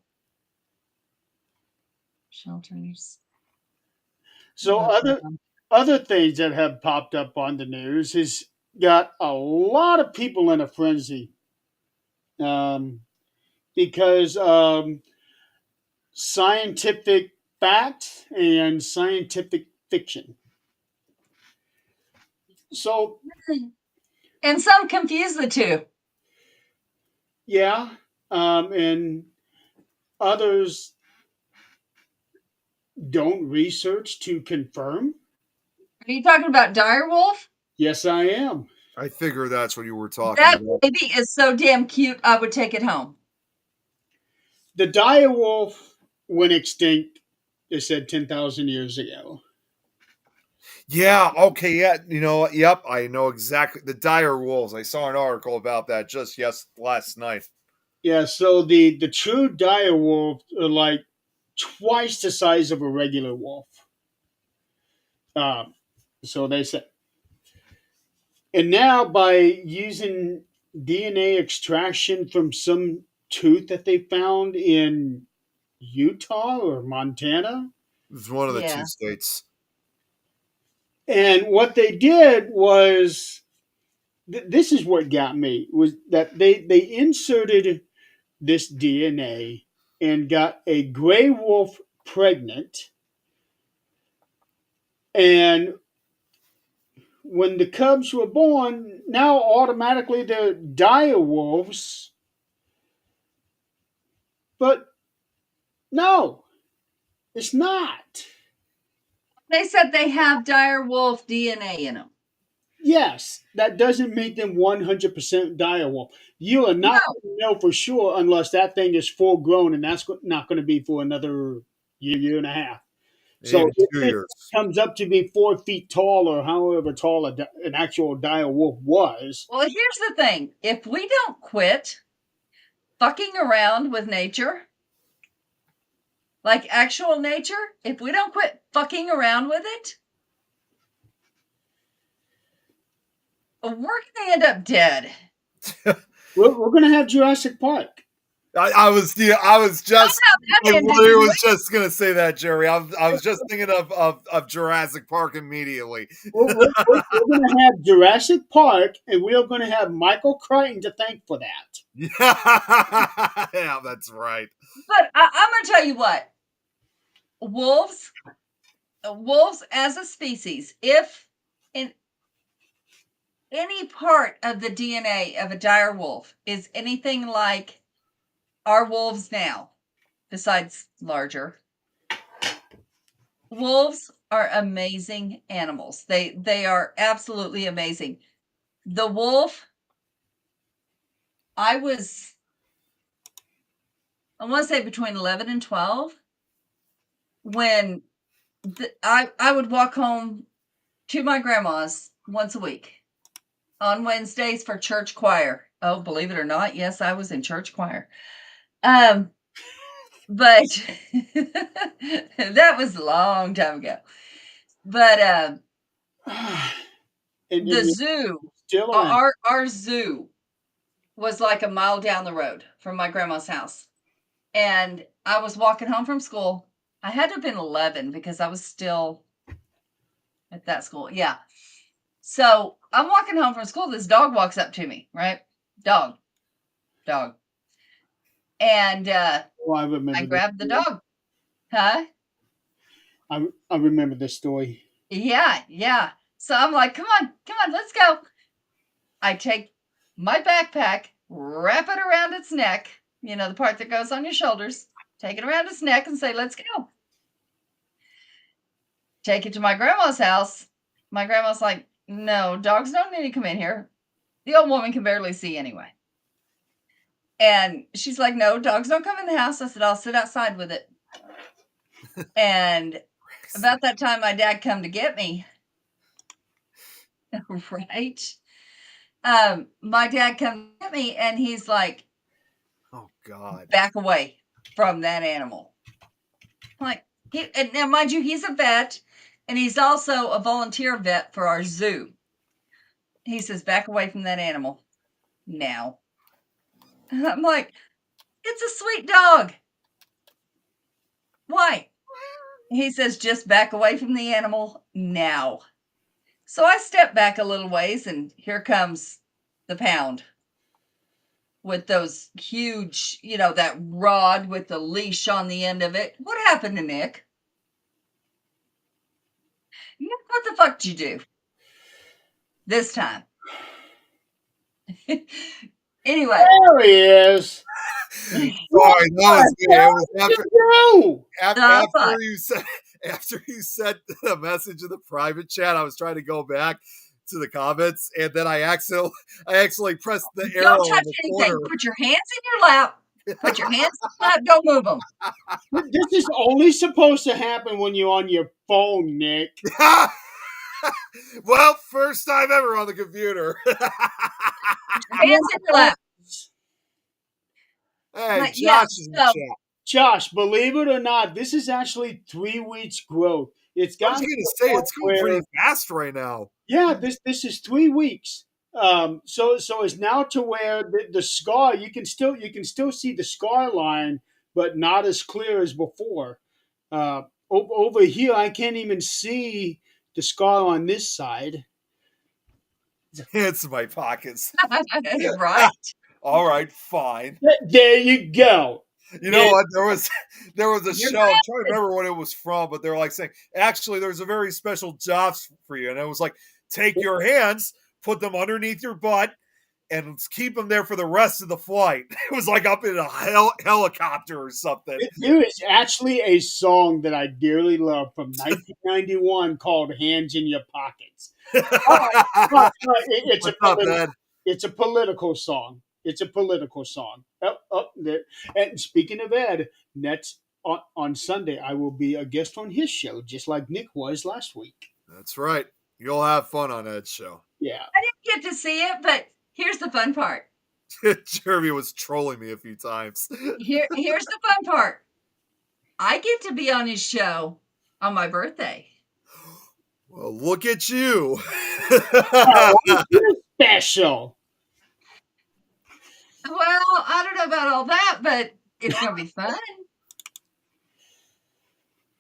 Shelters. So other things that have popped up on the news has got a lot of people in a frenzy because scientific fact and scientific fiction. So, and some confuse the two. Yeah, and others don't research to confirm. Are you talking about direwolf? Yes, I am. I figure that's what you were talking That about. baby is so damn cute, I would take it home. The dire wolf went extinct, they said 10,000 years ago. Yeah, okay, yeah, yep, I know exactly. The dire wolves. I saw an article about that just last night. Yeah, so the true dire wolf are like twice the size of a regular wolf. So they said. And now by using DNA extraction from some tooth that they found in Utah or Montana, It's one of the two Yeah. states. and what they did was this is what got me was that they inserted this DNA and got a gray wolf pregnant, and when the cubs were born, now automatically they're dire wolves. But no, it's not. They said they have dire wolf DNA in them. Yes, that doesn't make them 100% dire wolf. You are not No. going to know for sure unless that thing is full grown, and that's not going to be for another year and a half. So Maybe if 2 it years. comes up to be 4 feet tall or however tall an actual dire wolf was, Well, here's the thing. If we don't quit fucking around with nature, like actual nature, if we don't quit fucking around with it, we're going to end up dead. we're going to have Jurassic Park. I was just That I ended literally in was just gonna say that, Jerry. I was just thinking of Jurassic Park immediately. We're going to have Jurassic Park, and we're going to have Michael Crichton to thank for that. Yeah, that's right. But I'm going to tell you what. Wolves as a species, if in any part of the DNA of a dire wolf is anything like our wolves now, besides larger, wolves are amazing animals. They are absolutely amazing. The wolf, I want to say between 11 and 12 when I would walk home to my grandma's once a week on Wednesdays for church choir. Oh, believe it or not, yes, I was in church choir. But that was a long time ago. But And the zoo, still around. our zoo was like a mile down the road from my grandma's house. And I was walking home from school. I had to have been 11 because I was still at that school. Yeah. So I'm walking home from school. This dog walks up to me, right? Dog. And Oh, I remember. I grabbed the dog. Huh? I remember this story. Yeah. So I'm like, come on, let's go. I take my backpack, wrap it around its neck, the part that goes on your shoulders, take it around its neck and say, let's go. Take it to my grandma's house. My grandma's like, no, dogs don't need to come in here. The old woman can barely see anyway. And she's like, no, dogs don't come in the house. I said, I'll sit outside with it. And about that time, my dad come to get me. Right? My dad come to get me, and he's like, oh God, back away from that animal. Like, and now mind you, he's a vet, and he's also a volunteer vet for our zoo. He says, back away from that animal now. I'm like, it's a sweet dog. Why? He says, just back away from the animal now. So I step back a little ways, and here comes the pound with those huge, that rod with the leash on the end of it. What happened to Nick? Nick, what the fuck did you do this time? Anyway. There he is. Sorry, that was after you sent the message in the private chat. I was trying to go back to the comments, and then I accidentally pressed the arrow. Don't touch anything. Corner. Put your hands in your lap. Put your hands in your lap. Don't move them. This is only supposed to happen when you're on your phone, Nick. Well, first time ever on the computer. Hands in your lap. Hey, Josh is in the chat. Josh, believe it or not, this is actually 3 weeks growth. I was going to say it's going pretty fast right now. Yeah, this is 3 weeks. So it's now to where the scar, you can still see the scar line, but not as clear as before. Over here, I can't even see the scar on this side. It's my pockets. Right? All right, fine. There you go. You know what? There was a You're show. I'm trying to remember what it was from, but they're like saying, actually, there's a very special job for you, and it was like, take your hands, put them underneath your butt, and keep them there for the rest of the flight. It was like up in a helicopter or something. There is actually a song that I dearly love from 1991 called "Hands in Your Pockets." It's a What's up, man? it's a political song. It's a political song. There. And speaking of Ed, next on Sunday, I will be a guest on his show, just like Nick was last week. That's right. You'll have fun on Ed's show. Yeah. I didn't get to see it, but here's the fun part. Jeremy was trolling me a few times. Here's the fun part. I get to be on his show on my birthday. Well, look at you. Oh, you're special. Well, I don't know about all that, but it's gonna be fun.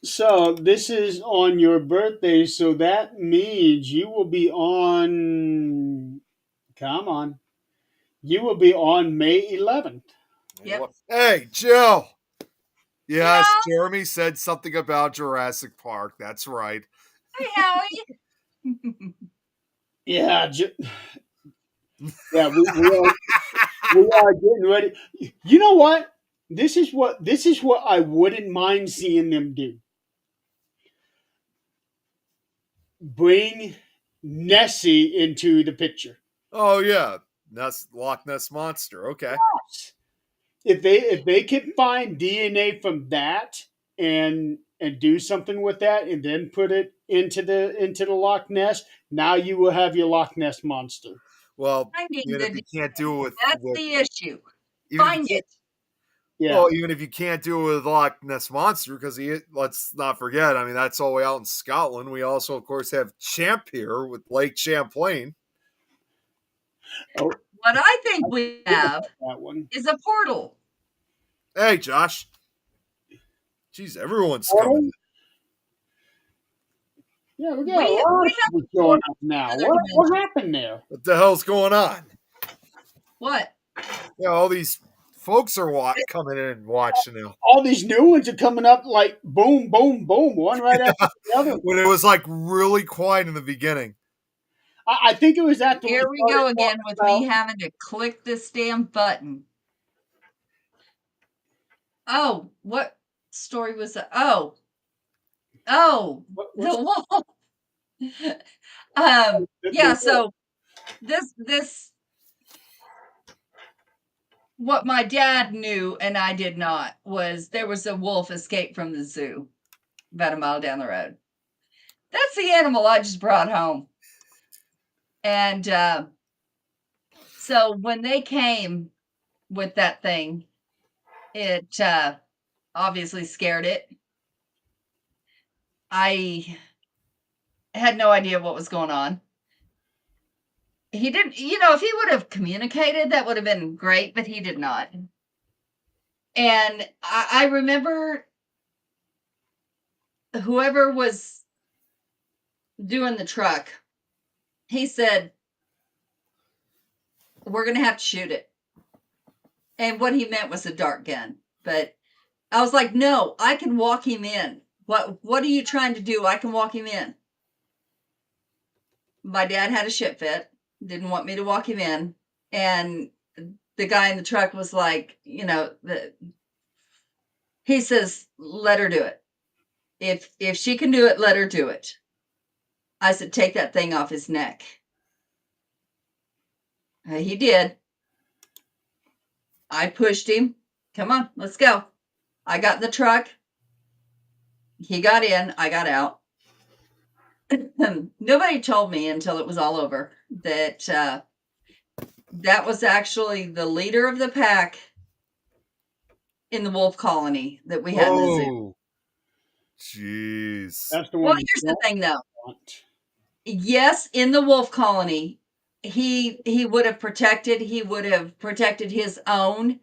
So this is on your birthday, so that means you will be on. Come on, you will be on May 11th. Yep. Hey, Joe. Yes, Yeah. Jeremy said something about Jurassic Park. That's right. Hey, Howie. Yeah, yeah, we are getting ready. You know what? This is what I wouldn't mind seeing them do. Bring Nessie into the picture. Oh yeah, Loch Ness monster. Okay. If they can find DNA from that and do something with that and then put it into the Loch Ness, now you will have your Loch Ness monster. Well, Finding even if the you can't do it That's with the issue. even if Find you it. Yeah. well, even if you can't do it with Loch Ness monster, because let's not forget, I mean, that's all the way out in Scotland. We also, of course, have Champ here with Lake Champlain. Oh, What I think we have that one. is a portal. Hey, Josh. Jeez, everyone's Portal? coming. Yeah, we got a We lot of have things going on now. another What dimension. happened there? What the hell's going on? What? Yeah, all these folks are coming in and watching now. All these new ones are coming up like boom, boom, boom, one right after the other. When it was like really quiet in the beginning. I think it was after Here we started go again talking with about- me having to click this damn button. Oh, what story was that? Oh, what- the what's- wall. the- Yeah. the- So this what my dad knew and I did not was there was a wolf escaped from the zoo about a mile down the road. That's the animal I just brought home. And so when they came with that thing, it obviously scared it. I had no idea what was going on. He didn't, if he would have communicated, that would have been great, but he did not. And I remember whoever was doing the truck, he said, we're going to have to shoot it. And what he meant was a dart gun. But I was like, no, I can walk him in. What are you trying to do? I can walk him in. My dad had a shit fit, didn't want me to walk him in. And the guy in the truck was like, he says, let her do it. If she can do it, let her do it. I said, take that thing off his neck. He did. I pushed him. Come on, let's go. I got in the truck. He got in. I got out. Nobody told me until it was all over that that was actually the leader of the pack in the wolf colony that we had in the zoo. Jeez. That's the Well, one. here's the thing, though. Want. Yes, in the wolf colony, he would have protected his own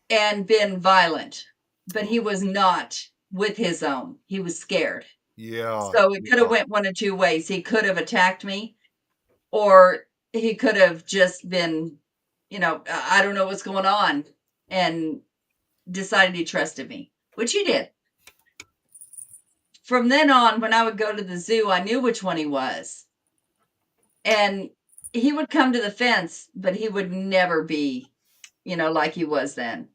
and been violent, but he was not with his own. He was scared. Yeah. So it could have went one of two ways. He could have attacked me, or he could have just been, I don't know what's going on, and decided he trusted me, which he did. From then on, when I would go to the zoo, I knew which one he was. And he would come to the fence, but he would never be, like he was then.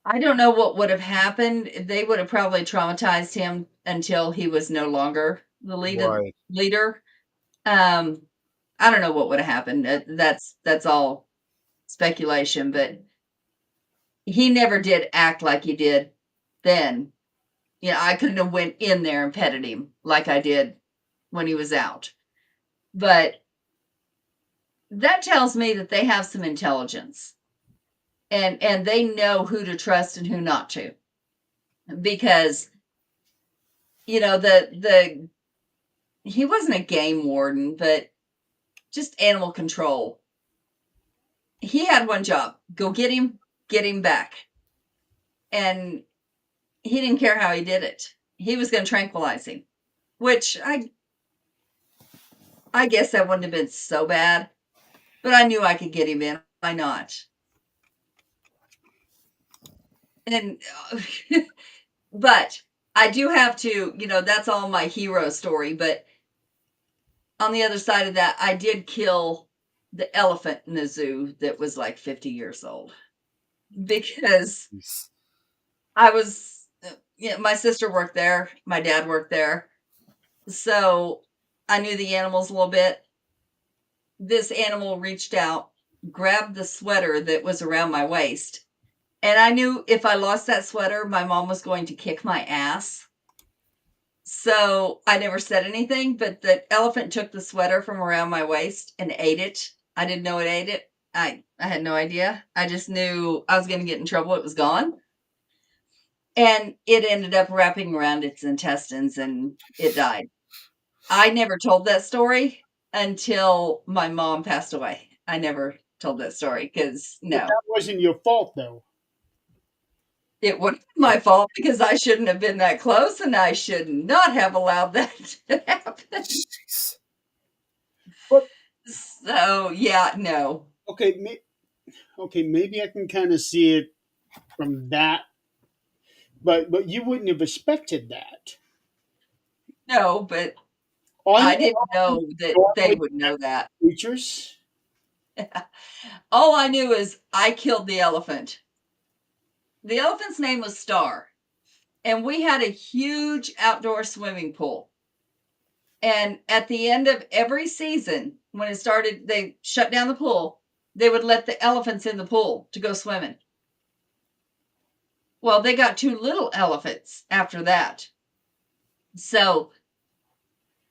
I don't know what would have happened. They would have probably traumatized him until he was no longer the Right. leader. I don't know what would have happened. That's all speculation, but he never did act like he did then. I couldn't have went in there and petted him like I did when he was out. But that tells me that they have some intelligence, and they know who to trust and who not to, because the he wasn't a game warden, but just animal control. He had one job: go get him back, and he didn't care how he did it. He was going to tranquilize him, which I guess that wouldn't have been so bad, but I knew I could get him in. Why not? And but I do have to, that's all my hero story. But on the other side of that, I did kill the elephant in the zoo that was like 50 years old, because Jeez. I was, my sister worked there, my dad worked there, so I knew the animals a little bit. This animal reached out, grabbed the sweater that was around my waist, and I knew if I lost that sweater, my mom was going to kick my ass. So I never said anything, but the elephant took the sweater from around my waist and ate it. I didn't know it ate it. I had no idea. I just knew I was going to get in trouble. It was gone. And it ended up wrapping around its intestines and it died. I never told that story until my mom passed away. I never told that story because, But no, that wasn't your fault, though. it wasn't my fault, because I shouldn't have been that close and I should not have allowed that to happen. Jeez. But So, yeah, no. okay, maybe I can kind of see it from that, but you wouldn't have expected that. No, but I Aren't didn't know that they normally would know that. creatures? All I knew is I killed the elephant. The elephant's name was Star, and we had a huge outdoor swimming pool. And at the end of every season, when it started, they shut down the pool. They would let the elephants in the pool to go swimming. Well, they got two little elephants after that. So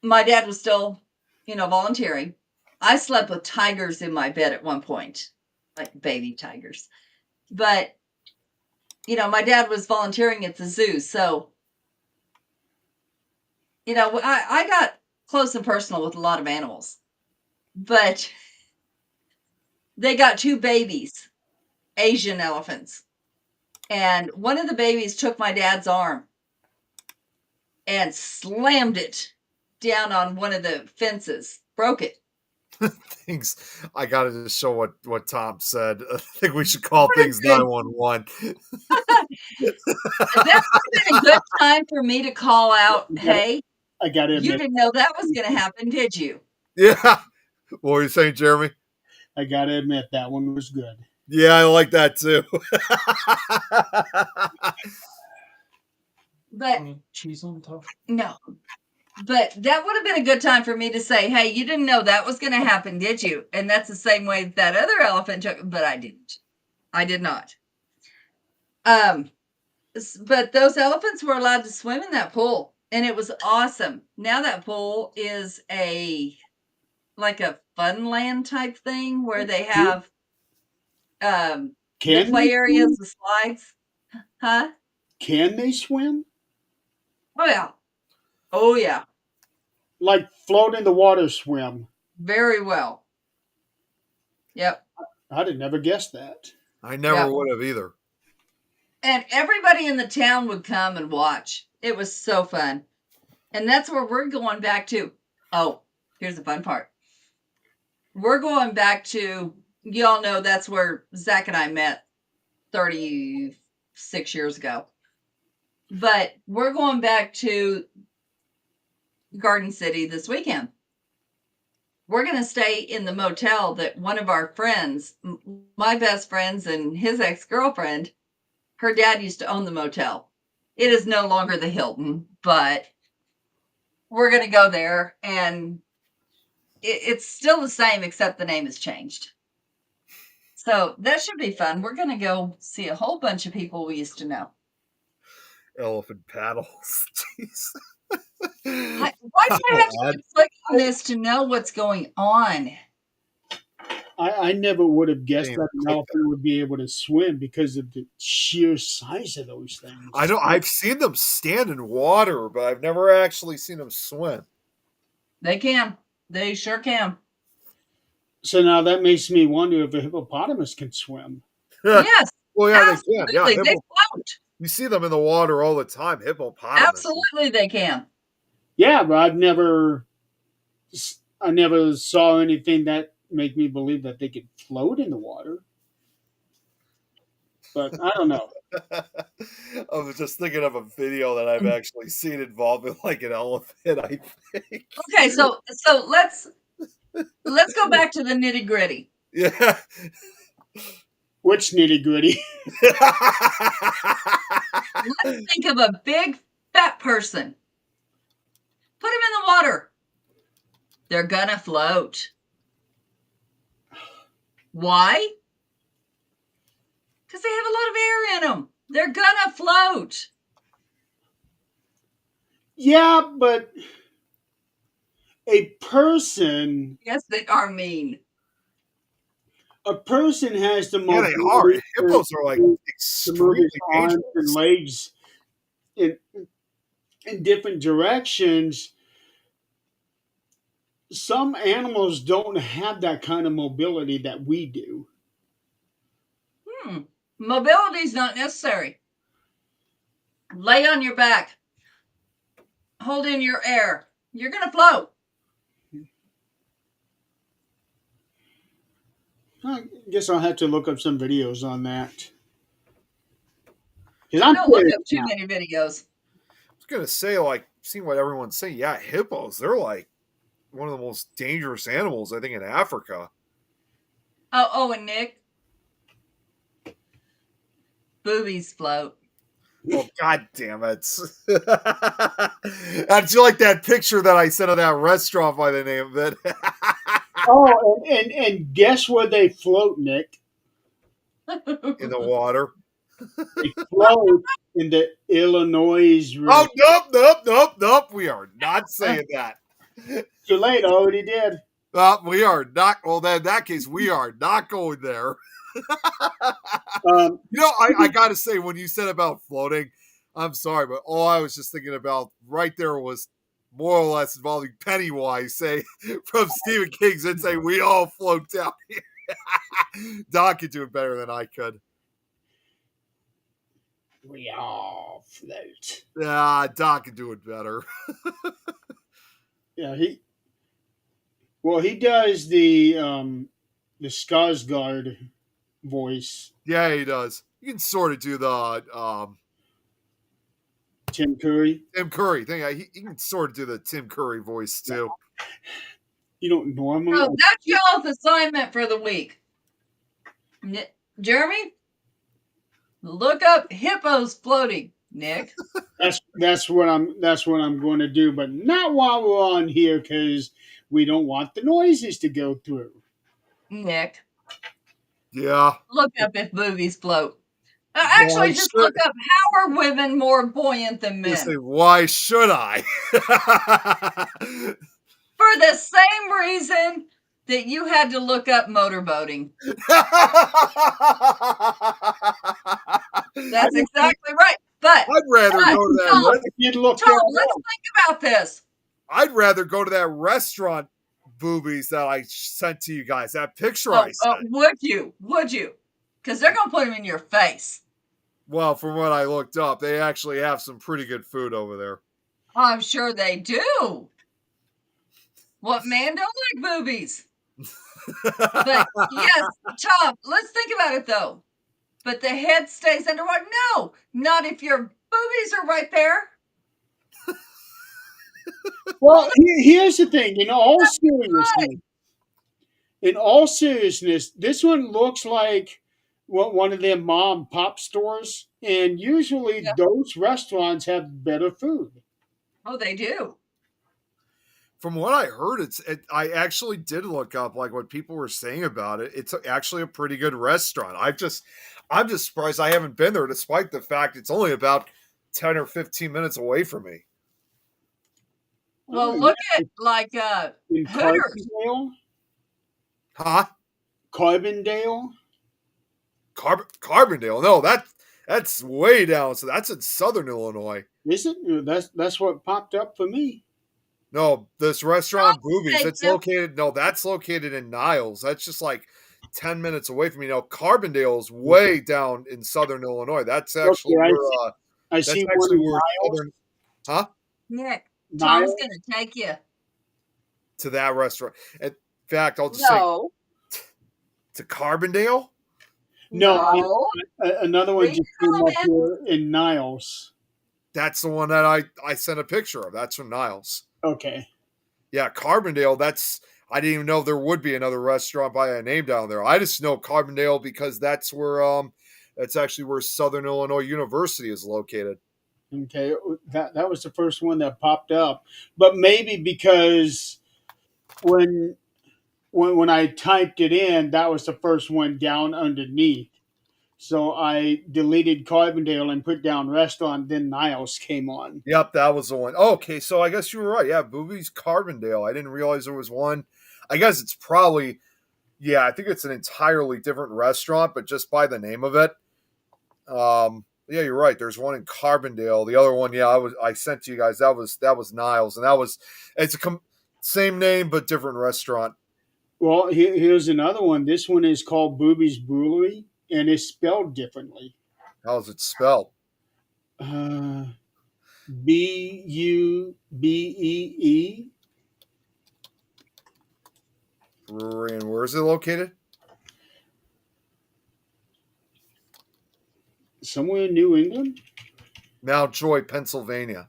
my dad was still, volunteering. I slept with tigers in my bed at one point, like baby tigers. But, my dad was volunteering at the zoo. So, I got close and personal with a lot of animals. But they got two babies, Asian elephants. And one of the babies took my dad's arm and slammed it down on one of the fences, broke it. Things I gotta just show what Tom said. I think we should call What a things good 911. That would have been a good time for me to call out, hey, I gotta you admit, didn't know that was going to happen, did you? Yeah. What were you saying, Jeremy? I gotta admit that one was good. Yeah, I like that too. But Cheese on top. no, but that would have been a good time for me to say, hey, you didn't know that was going to happen, did you? And that's the same way that other elephant took, but I didn't. I did not. But those elephants were allowed to swim in that pool, and it was awesome. Now that pool is like a funland type thing where they have the Can play they areas, swim? the slides. Huh? Can they swim? Oh yeah. Oh yeah. Like float in the water swim? very well. Yep. I'd have never guessed that. I never Yeah. would have either. And everybody in the town would come and watch. It was so fun. And that's where we're going back to. Oh, here's the fun part. We're going back to, y'all know that's where Zach and I met 36 years ago. But we're going back to Garden City this weekend. We're going to stay in the motel that one of our friends, my best friends and his ex-girlfriend, her dad used to own the motel. It is no longer the Hilton, but we're going to go there, and it's still the same except the name has changed. So that should be fun. We're going to go see a whole bunch of people we used to know. Elephant paddles. Jeez. Why do I have to click on this to know what's going on? I never would have guessed Damn, that an click elephant would be able to swim because of the sheer size of those things. I know I've seen them stand in water, but I've never actually seen them swim. They can. They sure can. So now that makes me wonder if a hippopotamus can swim. Yes. Well, yeah, absolutely. they can. Yeah, They float. you see them in the water all the time. Hippopotamus. Absolutely, they can. Yeah, but I never saw anything that make me believe that they could float in the water. But I don't know. I was just thinking of a video that I've actually seen involving like an elephant, I think. Okay, so let's go back to the nitty gritty. Yeah. Which nitty gritty? Let's think of a big fat person. Put them in the water. They're gonna float. Why? Because they have a lot of air in them. They're gonna float. Yeah, but a person Yes, they are mean. has the Yeah, they are. Hippos are like to move extremely his arms and dangerous. legs in different directions. Some animals don't have that kind of mobility that we do. Mobility is not necessary. Lay on your back. Hold in your air. You're gonna float. I guess I'll have to look up some videos on that. Because I'm Don't look curious up too now. many videos. I was gonna say, like, seeing what everyone's saying. Yeah, hippos. They're like one of the most dangerous animals, I think, in Africa. Oh, and Nick. Boobies float. Oh, God damn it. How'd you like that picture that I sent of that restaurant by the name of it? Oh, and guess where they float, Nick? In the water. They float in the Illinois River. Oh, nope. We are not saying that. Too late, I already did. We are not. Well, then in that case, we are not going there. Um, You know, I got to say, when you said about floating, I'm sorry, but all I was just thinking about right there was more or less involving Pennywise, say, from Stephen King's and say, we all float down here. Doc could do it better than I could. we all float. Yeah, Doc could do it better. Yeah, he does the Skarsgård voice. Yeah, he does. You can sort of do the Tim Curry. Tim Curry thing. He can sort of do the Tim Curry voice, too. You don't normally. So that's y'all's assignment for the week. Jeremy, look up hippos floating. Nick, That's what I'm going to do, but not while we're on here because we don't want the noises to go through. Nick, Yeah. look up if boobies float. Actually, just look up how are women more buoyant than men? Say, why should I? For the same reason that you had to look up motorboating. That's exactly right. But I'd rather go to that. You'd look Tom, let's think about this. I'd rather go to that restaurant Boobies that I sent to you guys. That picture Oh, I sent. would you? Would you? Because they're gonna put them in your face. Well, from what I looked up, they actually have some pretty good food over there. I'm sure they do. What man don't like boobies? But yes, Tom, let's think about it though. But the head stays underwater. No, not if your boobies are right there. Well, here's the thing. In all seriousness, this one looks like one of them mom pop stores, and usually Yeah. those restaurants have better food. Oh, they do. From what I heard, I actually did look up like what people were saying about it. It's actually a pretty good restaurant. I'm just surprised I haven't been there, despite the fact it's only about 10 or 15 minutes away from me. Well, Oh, look at like In Hooters. Carbondale, Huh? Carbondale. Carbondale? No, that's way down. So that's in Southern Illinois. Is it? That's what popped up for me. No, this restaurant Oh, Boobies. thank It's you. located. No, that's located in Niles. That's just like 10 minutes away from me. No, Carbondale is way down in Southern Illinois. That's actually Okay, where. I That's see one actually in where Niles. Southern. Huh? Nick, Niles. Tom's gonna take you. To that restaurant. In fact, I'll just say No, to Carbondale. No, another one Read just the came up comment. here in Niles. That's the one that I sent a picture of. That's from Niles. Okay. Yeah, Carbondale. I didn't even know there would be another restaurant by that name down there. I just know Carbondale because that's actually where Southern Illinois University is located. Okay, that was the first one that popped up, but maybe because when I typed it in, that was the first one down underneath. So I deleted Carbondale and put down restaurant. Then Niles came on. Yep, that was the one. Oh, okay, so I guess you were right. Yeah, Boobies Carbondale. I didn't realize there was one. I guess it's probably, yeah, I think it's an entirely different restaurant, but just by the name of it. Yeah, you're right. There's one in Carbondale. The other one, yeah, I sent to you guys. That was Niles, and it's same name but different restaurant. Well, here's another one. This one is called Booby's Brewery, and it's spelled differently. How's it spelled? Bubee. Brewery, and where is it located? Somewhere in New England. Mountjoy, Pennsylvania.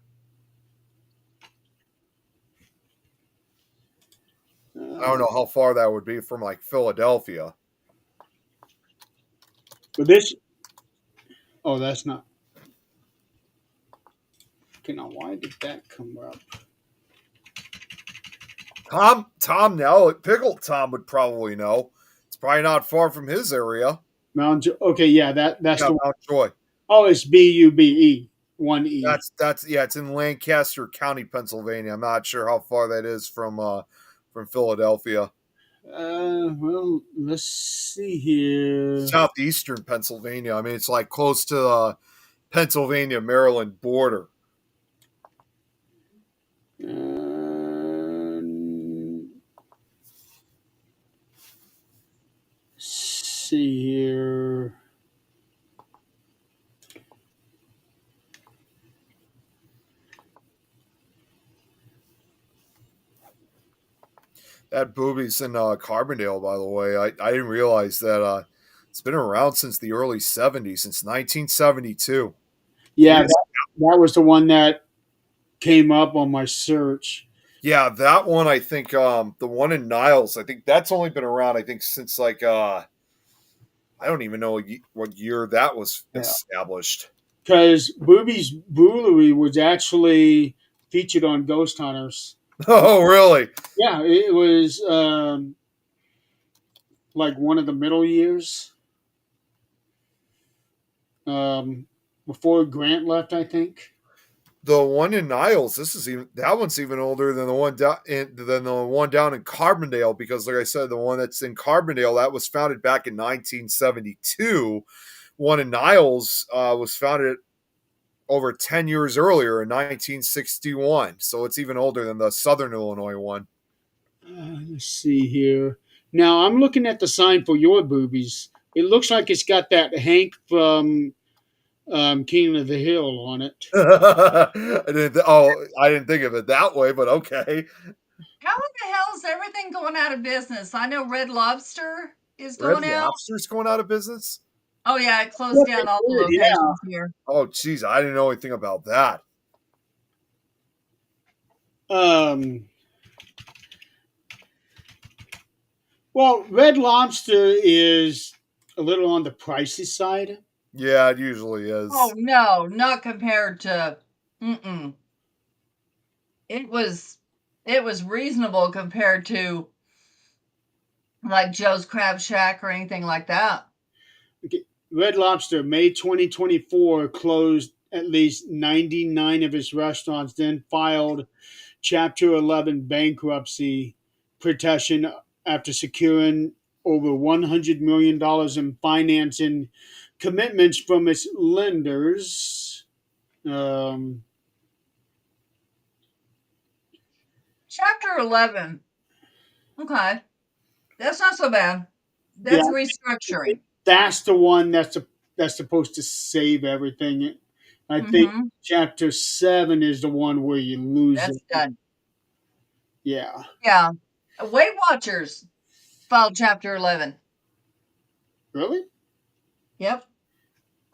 I don't know how far that would be from like Philadelphia. But this. Oh, that's not. Okay, now why did that come up? Tom now, Pickle Tom would probably know. It's probably not far from his area. Okay, yeah, that's Yeah, the one. Mountjoy. Oh, it's Bube, 1E. It's in Lancaster County, Pennsylvania. I'm not sure how far that is from Philadelphia. Well, let's see here. Southeastern Pennsylvania. I mean, it's like close to the Pennsylvania Maryland border. See here. That Boobies in Carbondale, by the way. I didn't realize that it's been around since the early 70s, since 1972. Yeah, that was the one that came up on my search. Yeah, that one, I think, the one in Niles, I think that's only been around, I think, since like, I don't even know what year that was established. Because Booby's Brewery was actually featured on Ghost Hunters. Oh, really? Yeah, it was like one of the middle years. Before Grant left, I think. The one in Niles, that one's even older than the one down in Carbondale, because like I said, the one that's in Carbondale that was founded back in 1972. One in Niles was founded over 10 years earlier in 1961, so it's even older than the Southern Illinois one. Let's see here. Now I'm looking at the sign for your boobies. It looks like it's got that Hank from King of the Hill on it. I didn't think of it that way, but okay. How in the hell is everything going out of business? I know Red Lobster is Red going out. Lobster's going out of business? Oh yeah, it closed What down they all the did, yeah. locations here. Oh, geez, I didn't know anything about that. Well, Red Lobster is a little on the pricey side. Yeah, it usually is. Oh no, not compared to. Mm-mm. It was reasonable compared to like Joe's Crab Shack or anything like that. Okay. Red Lobster, May 2024, closed at least 99 of its restaurants, then filed Chapter 11 bankruptcy protection after securing over $100 million in financing commitments from its lenders. Chapter 11. Okay, that's not so bad. Yeah, That's restructuring. that's the one that's supposed to save everything. I think Mm-hmm. Chapter 7 is the one where you lose That's it. done. Yeah. Yeah. Weight Watchers filed Chapter 11. Really? Yep.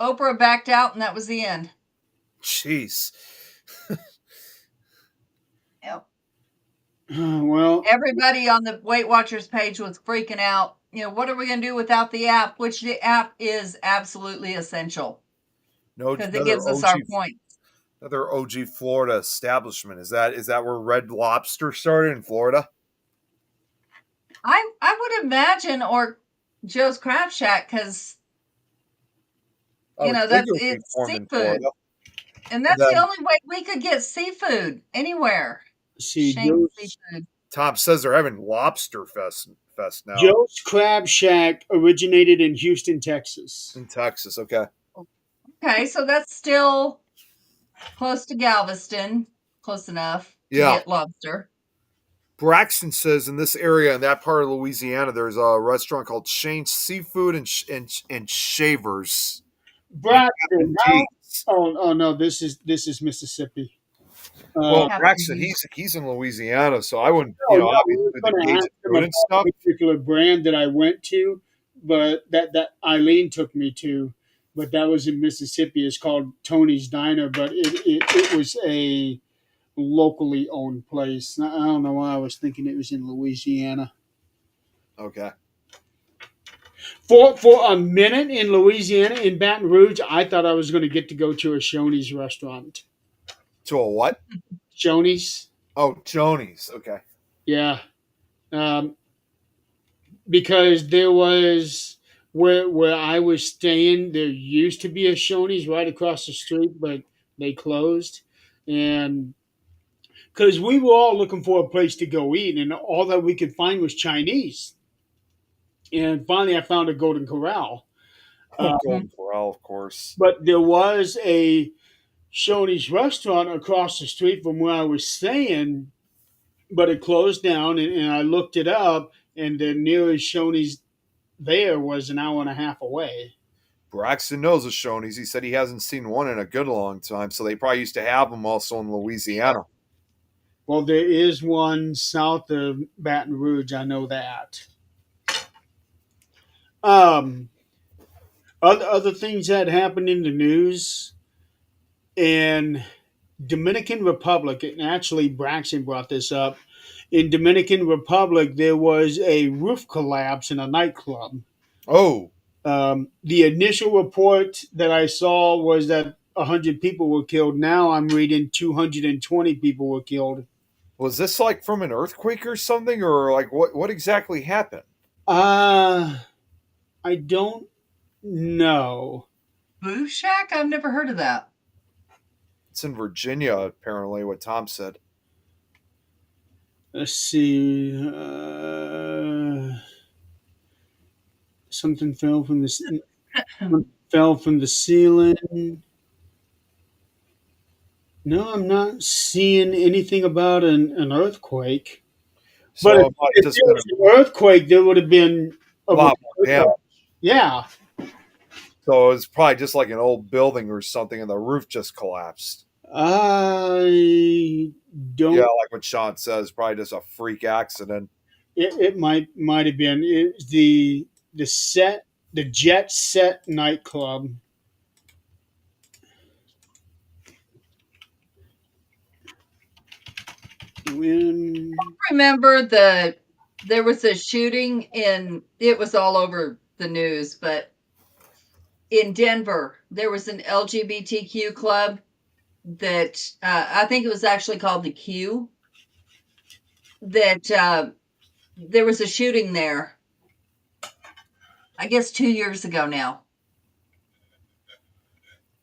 Oprah backed out, and that was the end. Jeez. Yep. Well, Everybody on the Weight Watchers page was freaking out. What are we going to do without the app? Which the app is absolutely essential No, because it gives us our points. another OG Florida establishment. Is that where Red Lobster started in Florida? I would imagine, or Joe's Crab Shack, because it's seafood, and that's the only way we could get seafood anywhere. see, Shame seafood. Tom says they're having Lobster Fest now Joe's Crab Shack originated in Houston, Texas. in Texas. Okay. Okay, so that's still close to Galveston, close enough to Yeah. get lobster. Braxton says in this area, in that part of Louisiana, there's a restaurant called Shane's Seafood and Shavers. Braxton. Oh no, this is Mississippi. Well, Captain Braxton, D's. he's in Louisiana, so I wouldn't, No, obviously we were the gonna Cajun ask him food about and stuff. a particular brand that I went to, but that Eileen took me to, but that was in Mississippi. It's called Tony's Diner, but it was a locally owned place. I don't know why I was thinking it was in Louisiana. Okay. For a minute in Louisiana, in Baton Rouge, I thought I was going to get to go to a Shoney's restaurant. To a what? Shoney's? Oh, Joni's. Okay. Yeah. Because there was, where I was staying, there used to be a Shoney's right across the street, but they closed. And because we were all looking for a place to go eat, and all that we could find was Chinese. And finally, I found a Golden Corral. Golden Corral, of course. But there was a Shoney's restaurant across the street from where I was staying, but it closed down. And I looked it up, and the nearest Shoney's there was an hour and a half away. Braxton knows a Shoney's. He said he hasn't seen one in a good long time, so they probably used to have them also in Louisiana. Well, there is one south of Baton Rouge. I know that. Other things that happened in the news in Dominican Republic, and actually Braxton brought this up. In Dominican Republic, there was a roof collapse in a nightclub. Oh. The initial report that I saw was that 100 people were killed. Now I'm reading 220 people were killed. Was this like from an earthquake or something, or like what exactly happened? I don't know. Boo Shack? I've never heard of that. It's in Virginia, apparently, what Tom said. Let's see. Something fell from the ceiling. No, I'm not seeing anything about an earthquake. So But it might if just there been was an earthquake, there would have been a lot more damage. Yeah. So it's probably just like an old building or something, and the roof just collapsed. I don't. Yeah, like what Sean says, probably just a freak accident. It might have been the Jet Set nightclub. When Remember there was a shooting it was all over the news, but in Denver, there was an LGBTQ club that I think it was actually called the Q. That there was a shooting there. I guess 2 years ago now,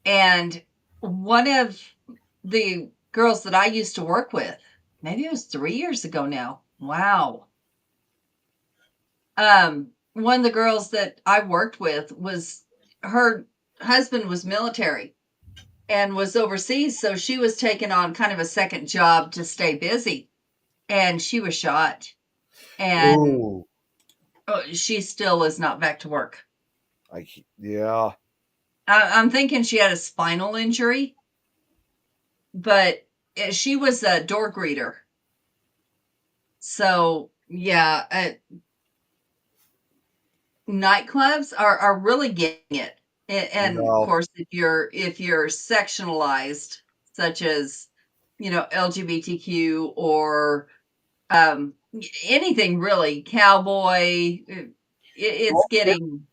and one of the girls that I used to work with, maybe it was 3 years ago now. Wow. One of the girls that I worked with was her husband was military and was overseas, so she was taking on kind of a second job to stay busy, and she was shot, and Ooh, she still is not back to work. yeah. I'm thinking she had a spinal injury, but she was a door greeter. So yeah, nightclubs are really getting it. And of No. course, if you're sectionalized, such as LGBTQ or anything really, cowboy, it's getting.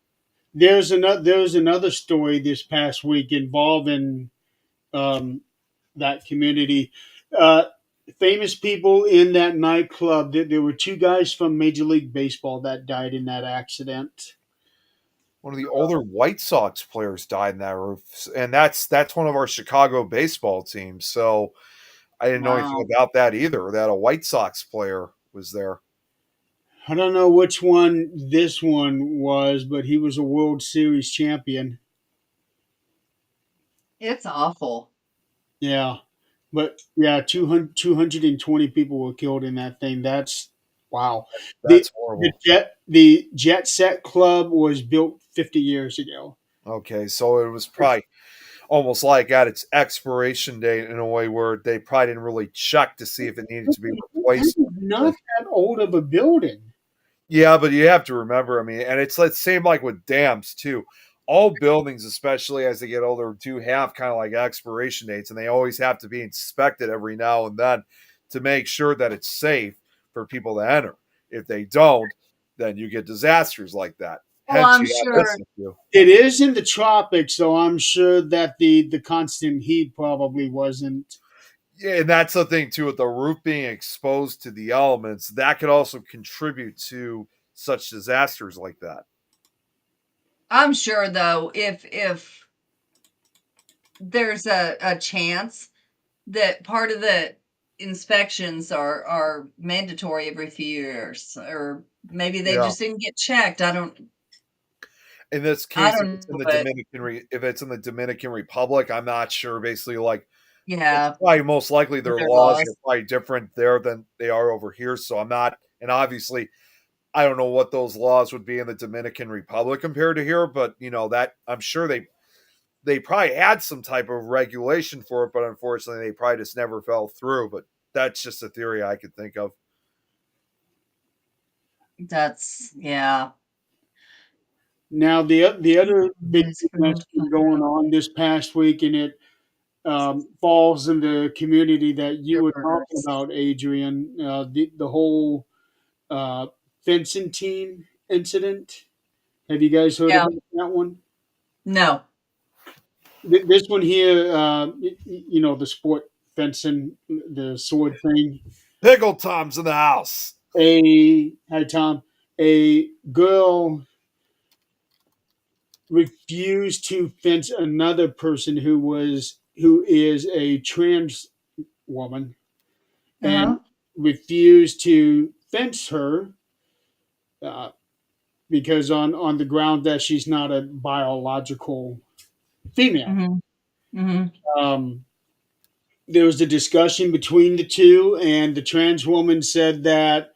there's another story this past week involving um, that community. Uh, Famous people in that nightclub. There were two guys from Major League Baseball that died in that accident. One of the older White Sox players died in that roof, and that's one of our Chicago baseball teams. So I didn't know anything Wow. about that either. That a White Sox player was there. I don't know which one this one was, but he was a World Series champion. It's awful. Yeah. But yeah, 220 people were killed in that thing. That's wow. The That's horrible. the Jet Set Club was built 50 years ago. Okay, so it was probably almost like at its expiration date in a way where they probably didn't really check to see if it needed to be replaced. Not that old of a building. Yeah, but you have to remember, I mean, and it's the same like with dams too. All buildings, especially as they get older, do have kind of like expiration dates, and they always have to be inspected every now and then to make sure that it's safe for people to enter. If they don't, then you get disasters like that. Well, Hence, I'm you have this sure. issue. It is in the tropics, so I'm sure that the constant heat probably wasn't. Yeah, and that's the thing too with the roof being exposed to the elements. That could also contribute to such disasters like that. I'm sure though, if there's a chance that part of the inspections are mandatory every few years, or maybe they Yeah. just didn't get checked. In this I case, if don't it's in know, the but if it's in the Dominican Republic, I'm not sure. Basically, like it's yeah, probably most likely with their their laws are laws. probably different there than they are over here. So I'm not, and obviously, I don't know what those laws would be in the Dominican Republic compared to here. But that I'm sure they probably had some type of regulation for it, but unfortunately, they probably just never fell through. But that's just a theory I could think of. That's yeah. Now the other big That's thing for that's been going on this past week, and it falls in the community that you your were talking burgers. about, Adrian. The whole uh, fencing team incident. Have you guys heard Yeah. about that one? No. This one here, the sport fencing, the sword thing. Pickle Tom's in the house. Hi Tom. A girl refused to fence another person who is a trans woman and Uh-huh. refused to fence her uh, because on the ground that she's not a biological female. Mhm. Mhm. Um, there was a discussion between the two, and the trans woman said that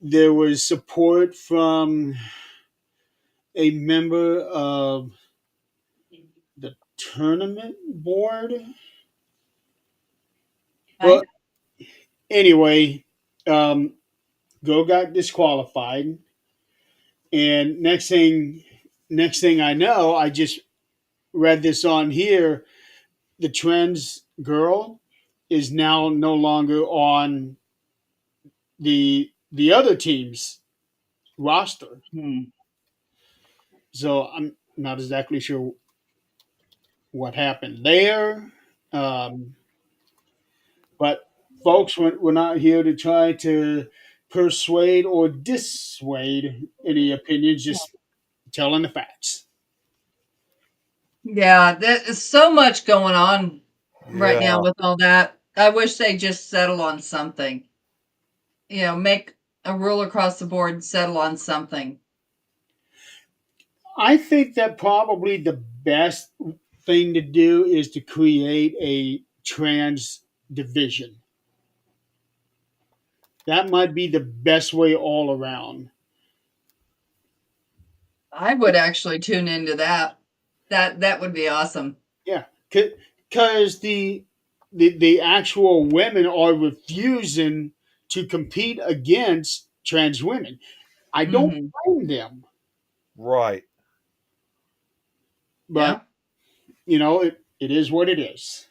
there was support from a member of the tournament board. Well, anyway, um, Go got disqualified, and next thing I know, I just read this on here. The trans girl is now no longer on the other team's roster. Hmm. So I'm not exactly sure what happened there. Um, but folks, we're not here to try to persuade or dissuade any opinions, just telling the facts. Yeah, there's so much going on right now Yeah. with all that. I wish they just settle on something. Make a rule across the board, settle on something. I think that probably the best thing to do is to create a trans division. That might be the best way all around. I would actually tune into that. That would be awesome. Yeah, because the actual women are refusing to compete against trans women. I don't Hmm. blame them, Right. but Yeah. it is what it is.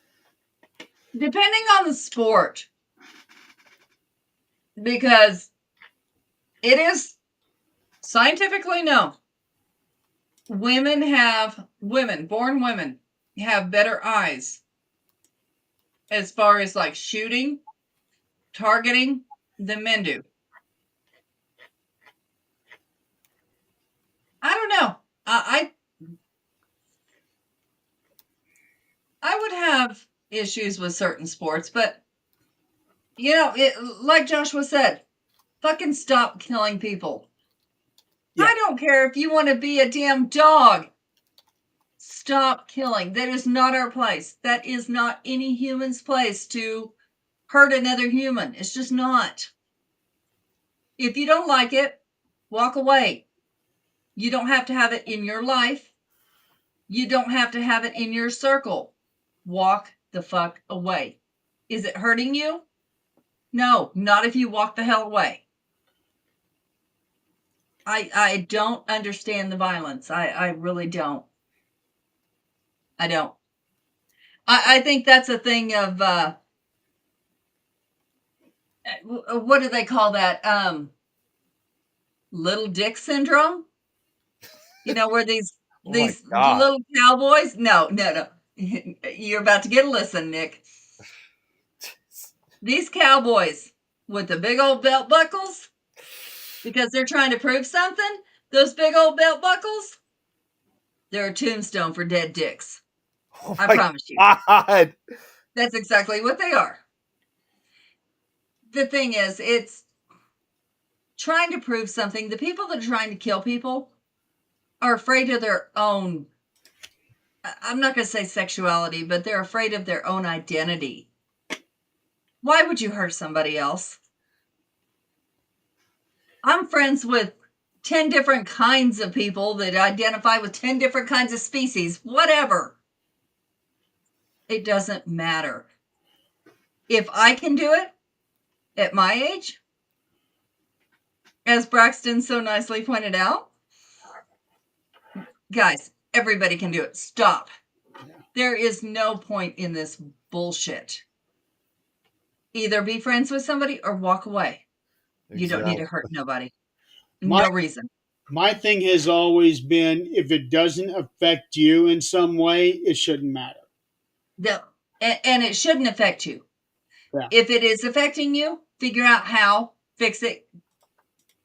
Depending on the sport, because it is scientifically known, born women have better eyes as far as like shooting, targeting than men do. I don't know. I would have issues with certain sports, but like Joshua said, fucking stop killing people. Yeah. I don't care if you want to be a damn dog. Stop killing. That is not our place. That is not any human's place to hurt another human. It's just not. If you don't like it, walk away. You don't have to have it in your life. You don't have to have it in your circle. Walk the fuck away. Is it hurting you? No, not if you walk the hell away. I don't understand the violence. I really don't. I don't. I think that's a thing of what do they call that? Little dick syndrome. Where these Oh my these God. little cowboys. No. You're about to get a listen, Nick. These cowboys with the big old belt buckles, because they're trying to prove something. Those big old belt buckles, they're a tombstone for dead dicks. Oh I my promise you. God. That's exactly what they are. The thing is, it's trying to prove something. The people that are trying to kill people are afraid of their own, I'm not going to say sexuality, but they're afraid of their own identity. Why would you hurt somebody else? I'm friends with 10 different kinds of people that identify with 10 different kinds of species, whatever. It doesn't matter. If I can do it at my age, as Braxton so nicely pointed out, guys, everybody can do it. Stop. There is no point in this bullshit. Either be friends with somebody or walk away. You don't need to hurt nobody. My No reason. my thing has always been, if it doesn't affect you in some way, it shouldn't matter. And it shouldn't affect you. Yeah. If it is affecting you, figure out how, fix it,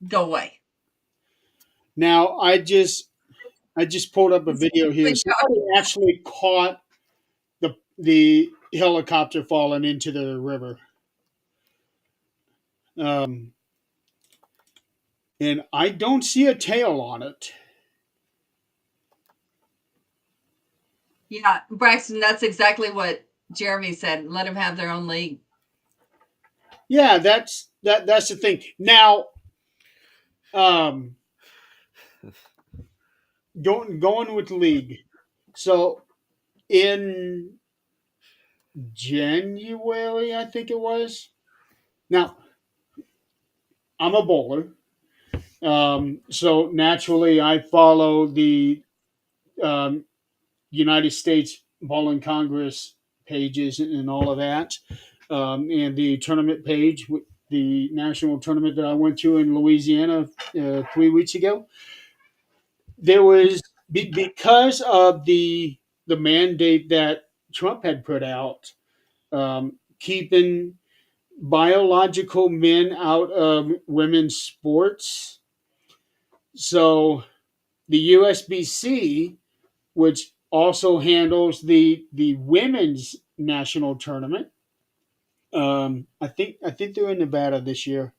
go away. Now I just pulled up a video here. Somebody actually caught the helicopter falling into the river. And I don't see a tail on it. Yeah, Braxton, that's exactly what Jeremy said. Let them have their own league. Yeah, that's the thing. Now, Um, going with the league. So in January, I think it was. Now I'm a bowler, so naturally I follow the um, United States Bowling Congress pages and all of that, and the tournament page, the national tournament that I went to in Louisiana 3 weeks ago. There was because of the mandate that Trump had put out, keeping biological men out of women's sports. So the USBC, which also handles the women's national tournament. I think they're in Nevada this year.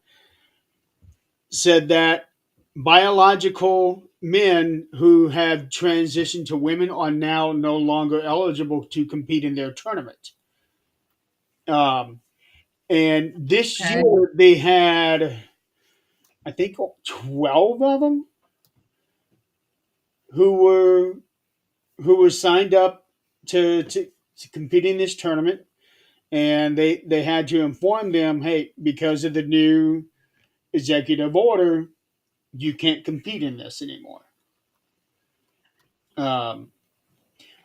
Said that biological men who have transitioned to women are now no longer eligible to compete in their tournament. Um, and this Okay. year they had, I think, 12 of them who were signed up to compete in this tournament, and they had to inform them, hey, because of the new executive order, you can't compete in this anymore. Um,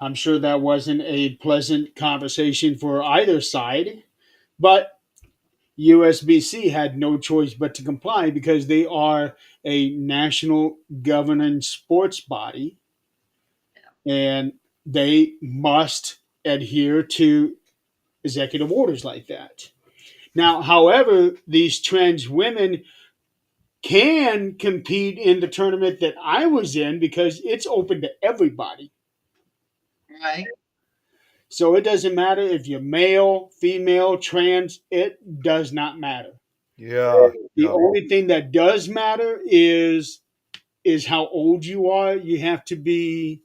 I'm sure that wasn't a pleasant conversation for either side, but USBC had no choice but to comply because they are a national governing sports body, and they must adhere to executive orders like that. Now, however, these trans women can compete in the tournament that I was in because it's open to everybody. Right. So it doesn't matter if you're male, female, trans, it does not matter. Yeah. The Yeah. only thing that does matter is how old you are. You have to be,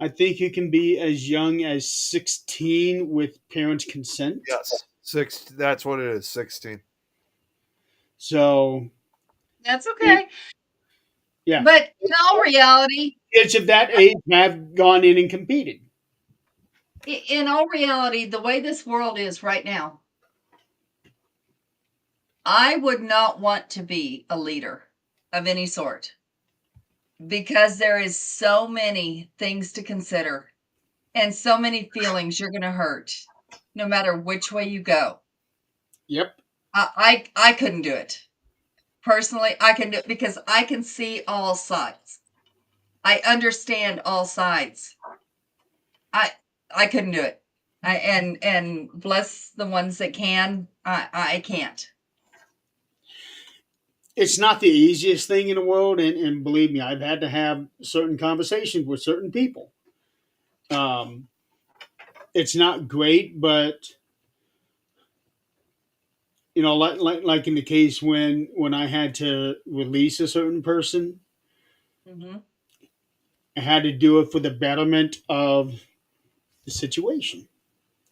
I think you can be as young as 16 with parents' consent. Yes. That's what it is. 16. So, That's okay. yeah, But in all reality, kids of that age have gone in and competed. in all reality, the way this world is right now, I would not want to be a leader of any sort because there is so many things to consider and so many feelings you're going to hurt no matter which way you go. Yep. I couldn't do it. Personally, I can do it because I can see all sides. I understand all sides. I I couldn't do it. And bless the ones that can. I can't. It's not the easiest thing in the world, and believe me, I've had to have certain conversations with certain people. Um, it's not great, but like in the case when I had to release a certain person, Hmm. I had to do it for the betterment of the situation.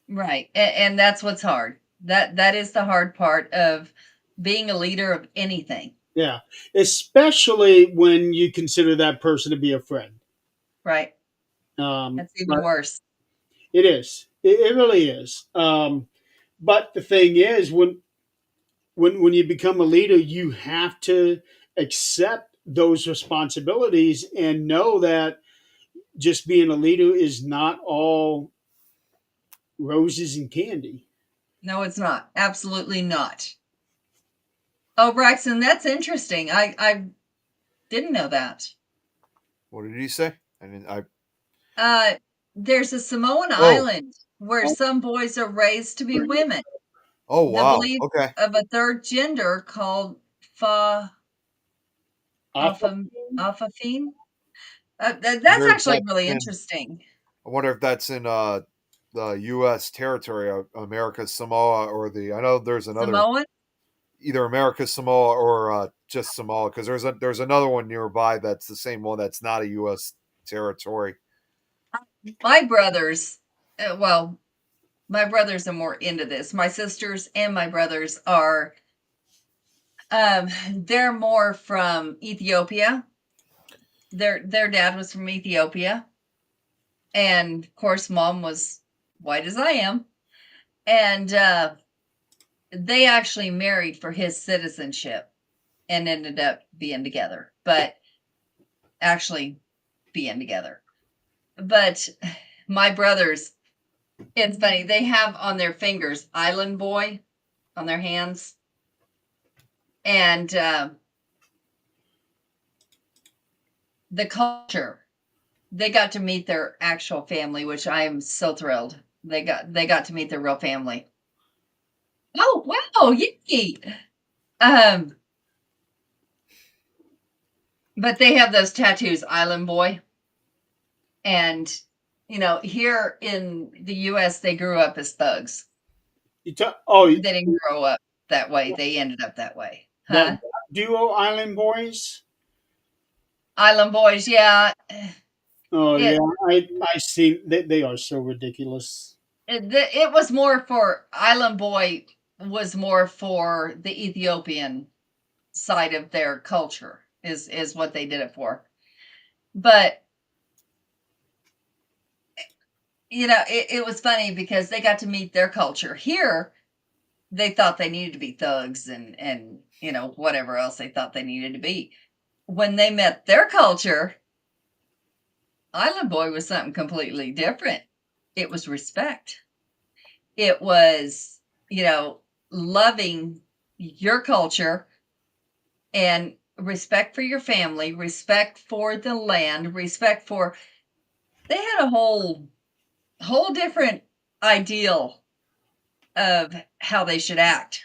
Right, and that's what's hard. That is the hard part of being a leader of anything. Yeah, especially when you consider that person to be a friend. Right, that's even But worse. it is. It really is. But the thing is, when you become a leader, you have to accept those responsibilities and know that just being a leader is not all roses and candy. No, it's not. Absolutely not. Oh, Braxton, that's interesting. I didn't know that. What did he say? I mean, Uh, there's a Samoan oh, island where some boys are raised to be women. oh, The wow. belief Okay. of a third gender called fa Off alpha alphafine. That's Wonder if actually that's really in, interesting. I wonder if that's in the U.S. territory of America's Samoa or I know there's another, Samoan. either America's Samoa or just Samoa, because there's another one nearby that's the same one that's not a U.S. territory. My brothers, well, my brothers are more into this. My sisters and my brothers are They're more from Ethiopia. Their dad was from Ethiopia, and of course, mom was white as I am, and they actually married for his citizenship and ended up being together, but actually being together. But my brothers, it's funny, they have on their fingers Island Boy on their hands, and the culture, they got to meet their actual family, which I am so thrilled. They got to meet their real family. Oh wow, yay! Um, but they have those tattoos, Island Boy, and here in the U.S. they grew up as thugs. You oh, They didn't grow up that way. They ended up that way, huh? that duo Island Boys. Island Boys, yeah. Oh It, yeah, I see. They are so ridiculous. it was more for Island Boy was more for the Ethiopian side of their culture is what they did it for. But it was funny because they got to meet their culture. Here they thought they needed to be thugs and whatever else they thought they needed to be. When they met their culture, Island Boy was something completely different. It was respect. It was, loving your culture and respect for your family, respect for the land, respect for. They had a whole different ideal of how they should act,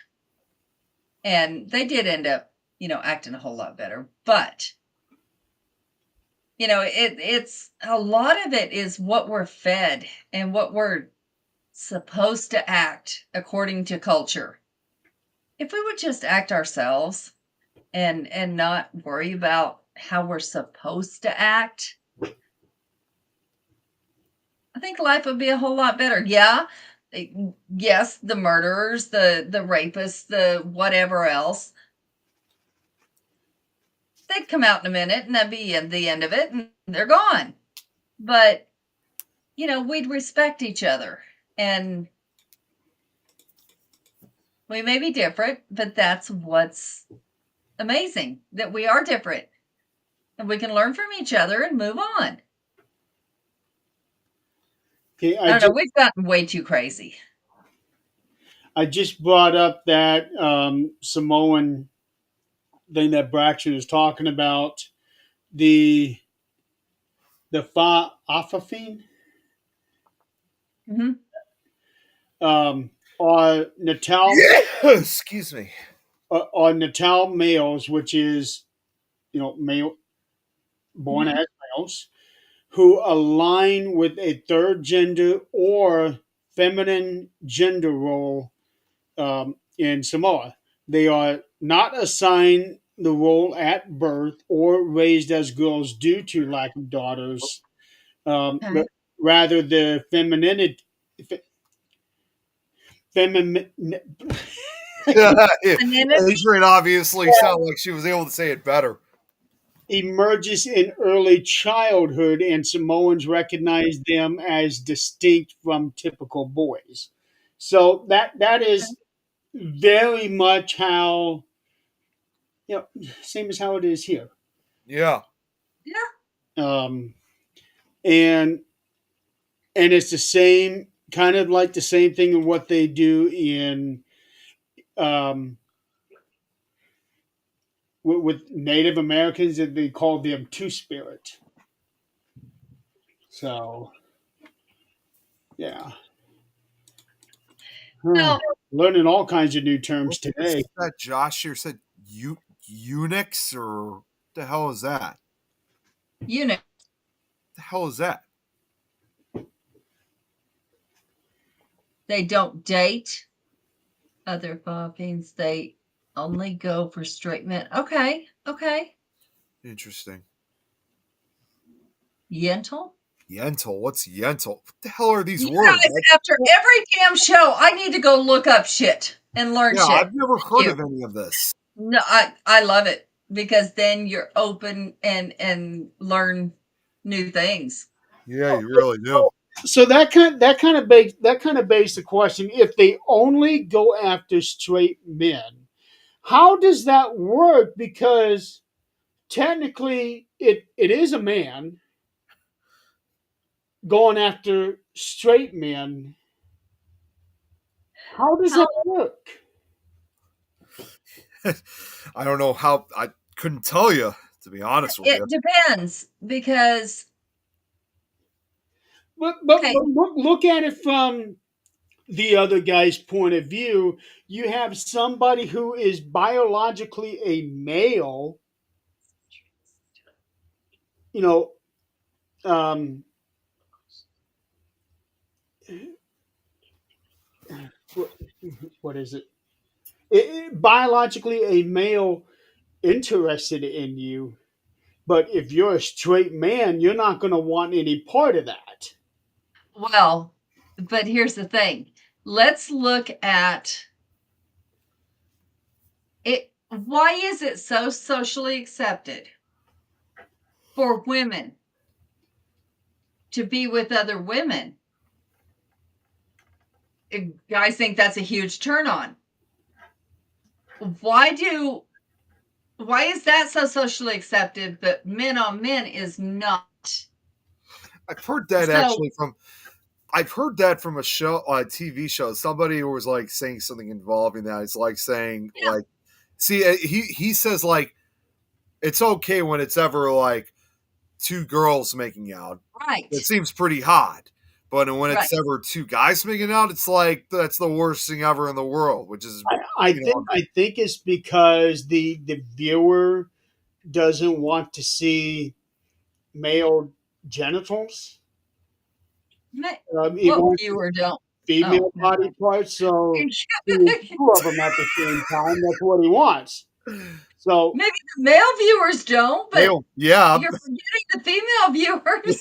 and they did end up, acting a whole lot better. But it's a lot of it is what we're fed and what we're supposed to act according to culture. If we would just act ourselves and not worry about how we're supposed to act, I think life would be a whole lot better. Yeah. Yes, the murderers, the rapists, the whatever else, they'd come out in a minute and that'd be the end of it and they're gone. But, we'd respect each other, and we may be different, but that's what's amazing, that we are different and we can learn from each other and move on. Okay, I don't know. We've gotten way too crazy. I just brought up that Samoan thing that Braxton was talking about, the Afafine, Mm-hmm. Are Natal, Excuse me. Are Natal males, which is male born Mm-hmm. as males, who align with a third gender or feminine gender role in Samoa. They are not assigned the role at birth or raised as girls due to lack of daughters, Okay. but rather the femininity. Femin, Adrian obviously sounded like she was able to say it better. emerges in early childhood, and Samoans recognize them as distinct from typical boys. So that is very much how, same as how it is here. Yeah. Yeah. Um, and it's the same, kind of like the same thing in what they do in um, with Native Americans, that they call them Two Spirit. So, yeah. Well, Learning all kinds of new terms today. That Josh here said eunuchs, or the hell is that? eunuch. The hell is that? They don't date other Philippines. They only go for straight men. Okay. Interesting. Yentl? Yentl. What's Yentl? What the hell are these You words? guys, after every damn show, I need to go look up shit and learn Yeah, shit. I've never heard of any of this. No, I love it because then you're open and learn new things. Yeah, you really do. So that kind of begs the question: if they only go after straight men, how does that work? Because technically, it is a man going after straight men. How does How that work? I don't know how. I couldn't tell you, to be honest with it you. depends because But okay, look at it from the other guy's point of view. You have somebody who is biologically a male, you know, um, what, what is it? Biologically a male interested in you, but if you're a straight man, you're not going to want any part of that. well, but here's the thing. Let's look at it. Why is it so socially accepted for women to be with other women? Guys think that's a huge turn on. Why do why is that so socially accepted, but men on men is not? I've heard that So actually from. I've heard that from a show, a TV show. Somebody who was like saying something involving that. It's like saying yeah, like, see, he says like it's okay when it's ever like two girls making out. right, It seems pretty hot. But when right. it's ever two guys making out, it's like that's the worst thing ever in the world, which is you know I think it's because the viewer doesn't want to see male genitals. He What wants to viewer don't? Oh, female never body mind. parts, so seeing two of them at the same time, that's what he wants. So, Maybe the male viewers don't, but male. Yeah. you're forgetting the female viewers.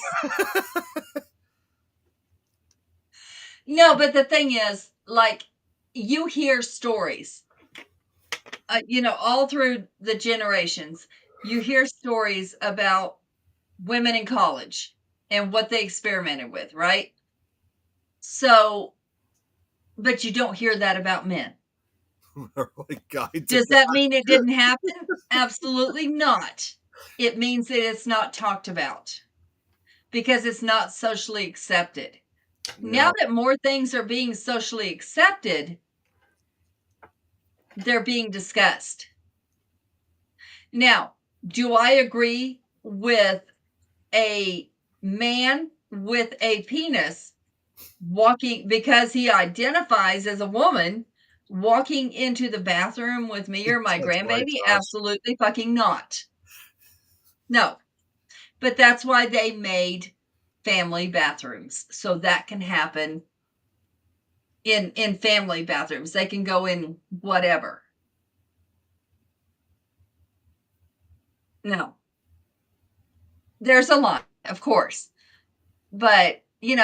No, but the thing is, like, you hear stories, all through the generations, you hear stories about women in college and what they experimented with, right? So, but you don't hear that about men. like guy Does did that mean it didn't happen? Absolutely not. It means that it's not talked about because it's not socially accepted. Yeah. Now that more things are being socially accepted, they're being discussed. Now, do I agree with a man with a penis walking because he identifies as a woman walking into the bathroom with me or my That's right, grandbaby? Josh. Absolutely fucking not. No. But that's why they made family bathrooms so that can happen in family bathrooms. They can go in whatever. No. There's a lot, of course. But,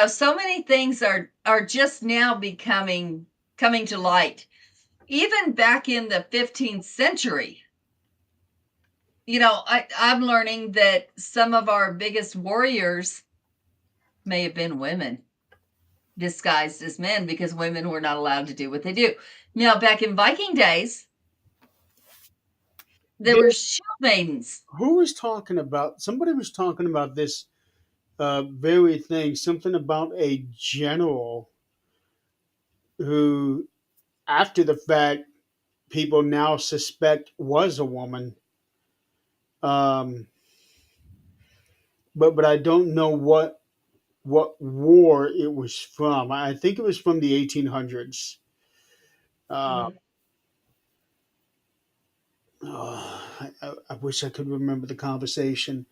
so many things are just now becoming coming to light. Even back in the 15th century, I'm learning that some of our biggest warriors may have been women disguised as men because women were not allowed to do what they do. Now, back in Viking days, there there, were shield maidens. who was talking about? Somebody was talking about this very thing. Something about a general who, after the fact, people now suspect was a woman. Um, but I don't know what war it was from. I think it was from the 1800s. Uh, Mhm. I wish I could remember the conversation,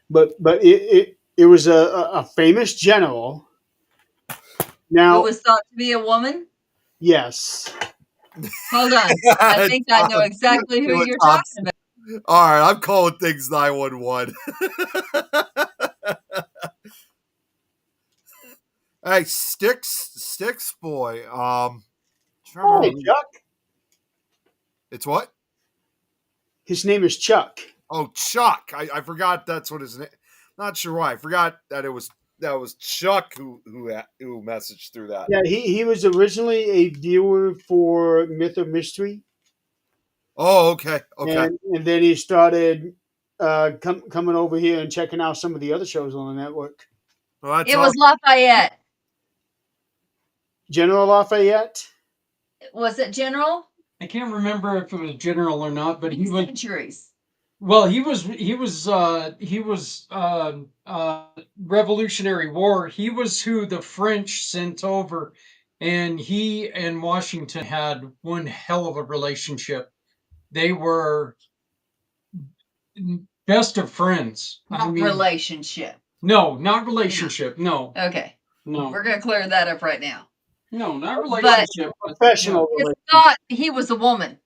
but it was a famous general. Who Now, was thought to be a woman? yes, Hold on. I think I know Tom, exactly see who what you're Tom talking about. All right, I'm calling things 911. Hey, Sticks boy. Trying to hi remember Chuck. it's what? His name is Chuck. Oh, Chuck. I forgot that's what his name. Not sure why. I forgot that was Chuck who messaged through that. Yeah, he was originally a viewer for Myth or Mystery, Oh, okay. Okay. and then he started coming over here and checking out some of the other shows on the network. Well, that's It was awesome. Lafayette. General Lafayette. Was it General? I can't remember if it was General or not, but he was. Centuries. Well, he was Revolutionary War. He was who the French sent over, and he and Washington had one hell of a relationship. They were best of friends. Not relationship. No, not relationship. No, Okay. no, We're going to clear that up right now. no, not relationship. but- Professional. It's not, he was a woman.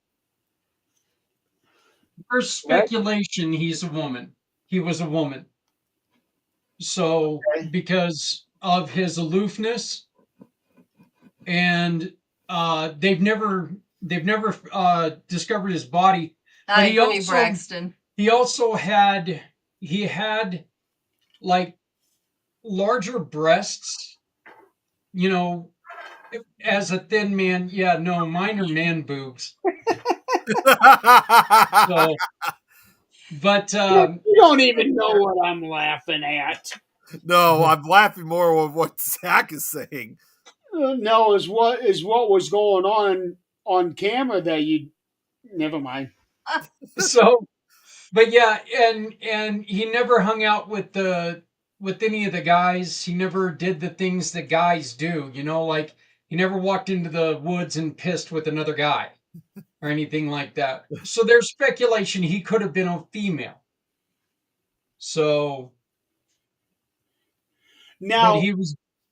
First speculation, he's a woman. He was a woman. So Okay. because of his aloofness, and they've never discovered his body. I he agree, also- Braxton. He also had like larger breasts, you know, as a thin man. Yeah, no, mine are man boobs. So, but You don't even know what I'm laughing at. No, I'm laughing more with what Zach is saying. No, is what was going on camera that you. Never mind. so, but yeah, and he never hung out with any of the guys. He never did the things that guys do, like he never walked into the woods and pissed with another guy or anything like that. So there's speculation he could have been a female. So, Now, but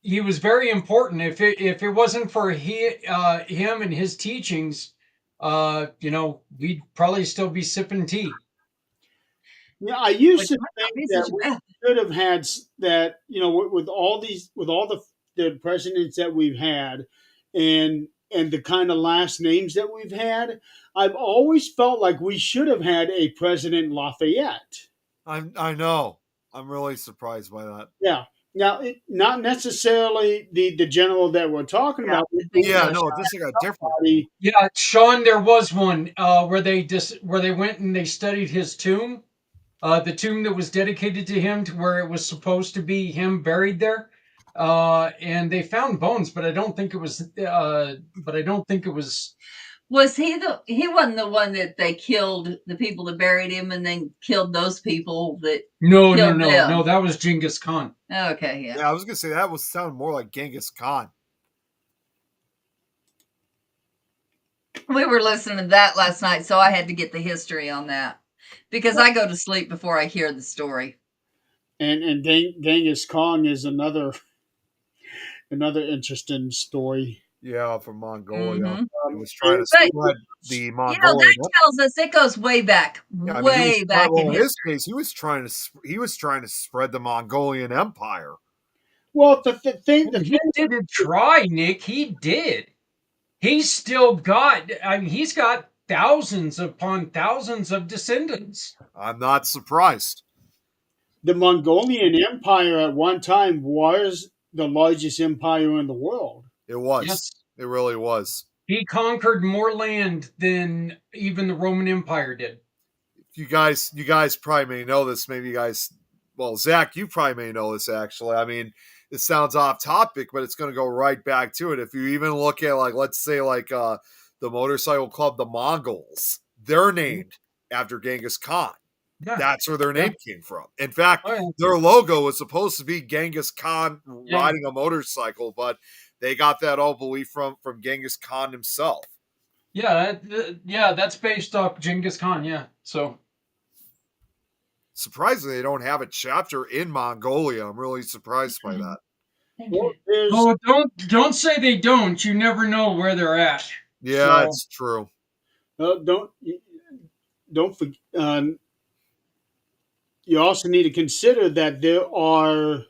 he was very important. If it wasn't for him and his teachings, we'd probably still be sipping tea. yeah, I used to Like, think that we should have had that. With all the presidents that we've had, and the kind of last names that we've had, I've always felt like we should have had a President Lafayette. I know. I'm really surprised by that. Yeah. Now, not necessarily the general that we're talking about. Yeah, no, this is a different. Somebody- Yeah, Sean, there was one where they went and they studied his tomb, the tomb that was dedicated to him, to where it was supposed to be him buried there, and they found bones, but I don't think it was. Was he wasn't the one that they killed the people that buried him and then killed those people that. No, Killed them. no. That was Genghis Khan. Okay, yeah. Yeah, I was gonna say that was sound more like Genghis Khan. We were listening to that last night, so I had to get the history on that because I go to sleep before I hear the story. and Genghis Khan is another interesting story. Yeah, from Mongolia. Mhm. He was trying to But- spread the Mongolian. that tells us it goes way back, Yeah, I mean, way back well, in in history. his case, he was trying to spread the Mongolian Empire. Well, the thing, He didn't try, Nick. He did. He's still got. I mean, he's got thousands upon thousands of descendants. I'm not surprised. the Mongolian Empire at one time was the largest empire in the world. It was. Yes. It really was. He conquered more land than even the Roman Empire did. You guys probably may know this. Maybe you guys, well, Zach, you probably may know this actually. I mean, it sounds off topic, but it's going to go right back to it. If you even look at let's say the motorcycle club, the Mongols, they're named after Genghis Khan. Yeah. That's where their name came from. In fact, Oh, yeah. their logo was supposed to be Genghis Khan Yeah. riding a motorcycle, but they got that all belief from Genghis Khan himself. Yeah, that's based off Genghis Khan. Yeah, so Surprisingly, they don't have a chapter in Mongolia. I'm really surprised by that. Well, there's, oh, don't say they don't. You never know where they're at. Yeah, So- it's true. don't forget. You also need to consider that there are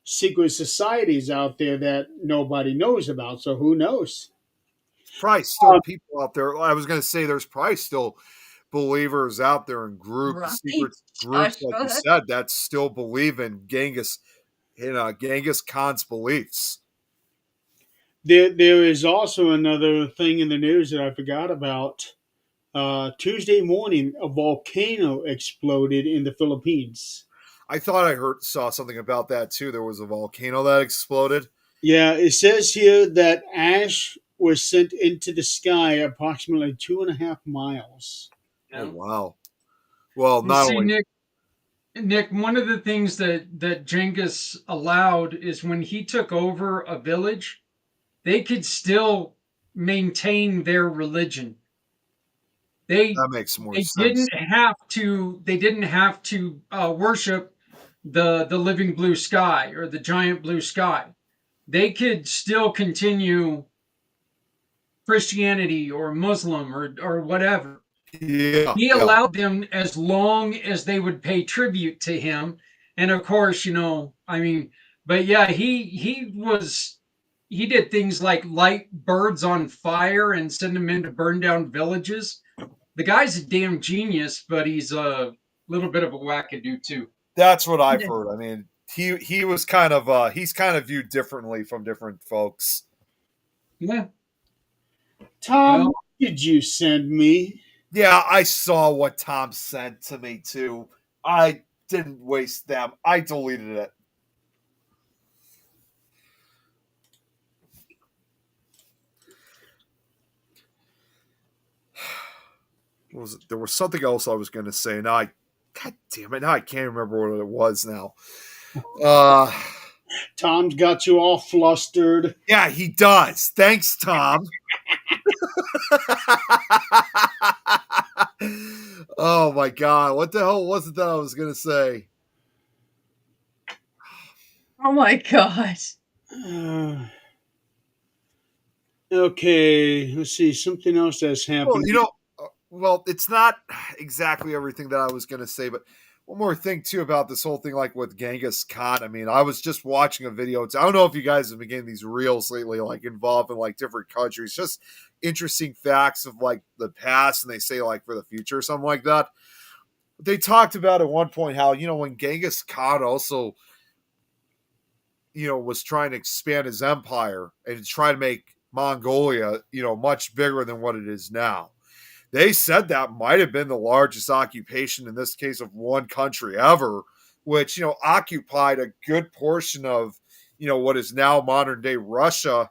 secret societies out there that nobody knows about. So who knows? Probably still people out there. I was going to say there's probably still believers out there in groups, Right, secret groups, like you Joshua. said, that still believe in Genghis Khan's beliefs. There is also another thing in the news that I forgot about. Tuesday morning, a volcano exploded in the Philippines. I thought I saw something about that too. There was a volcano that exploded. Yeah, it says here that ash was sent into the sky approximately 2.5 miles. Oh Yeah. wow! Well, And not see, only Nick, one of the things that Genghis allowed is when he took over a village, they could still maintain their religion. They that makes more they sense. didn't have to worship the living blue sky or the giant blue sky. They could still continue Christianity or Muslim or whatever. Yeah, He yeah. allowed them as long as they would pay tribute to him. And of course, I mean, but yeah, he did things like light birds on fire and send them in to burn down villages. The guy's a damn genius, but he's a little bit of a wackadoo too. That's what I've heard. I mean, he was kind of he's kind of viewed differently from different folks. Yeah. Tom, Well, what did you send me? Yeah, I saw what Tom sent to me too. I didn't waste them. I deleted it. There was something else I was going to say. God damn it! Now I can't remember what it was now. Tom's got you all flustered. Yeah, he does. Thanks, Tom. Oh my god, what the hell was it that I was going to say? Oh my God. Okay, let's see. Something else that's Well, happened. it's not exactly everything that I was going to say, but one more thing too about this whole thing, like with Genghis Khan. I mean, I was just watching a video. I don't know if you guys have been getting these reels lately, like involved in like different countries, just interesting facts of like the past, and they say like for the future or something like that. They talked about at one point how when Genghis Khan also was trying to expand his empire and try to make Mongolia much bigger than what it is now. They said that might have been the largest occupation in this case of one country ever, which occupied a good portion of what is now modern day Russia,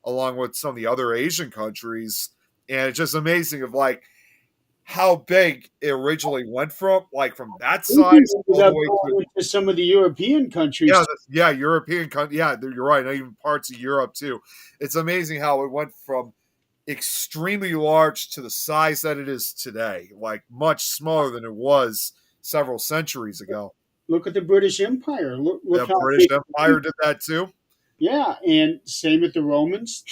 along with some of the other Asian countries. And it's just amazing of like how big it originally went from that size all the way to some of the European countries. European country. Yeah, you're right. Even parts of Europe too. It's amazing how it went from extremely large to the size that it is today, like much smaller than it was several centuries ago. Look at the British Empire. Look The how British big. Empire did that too. Yeah, and same with the Romans.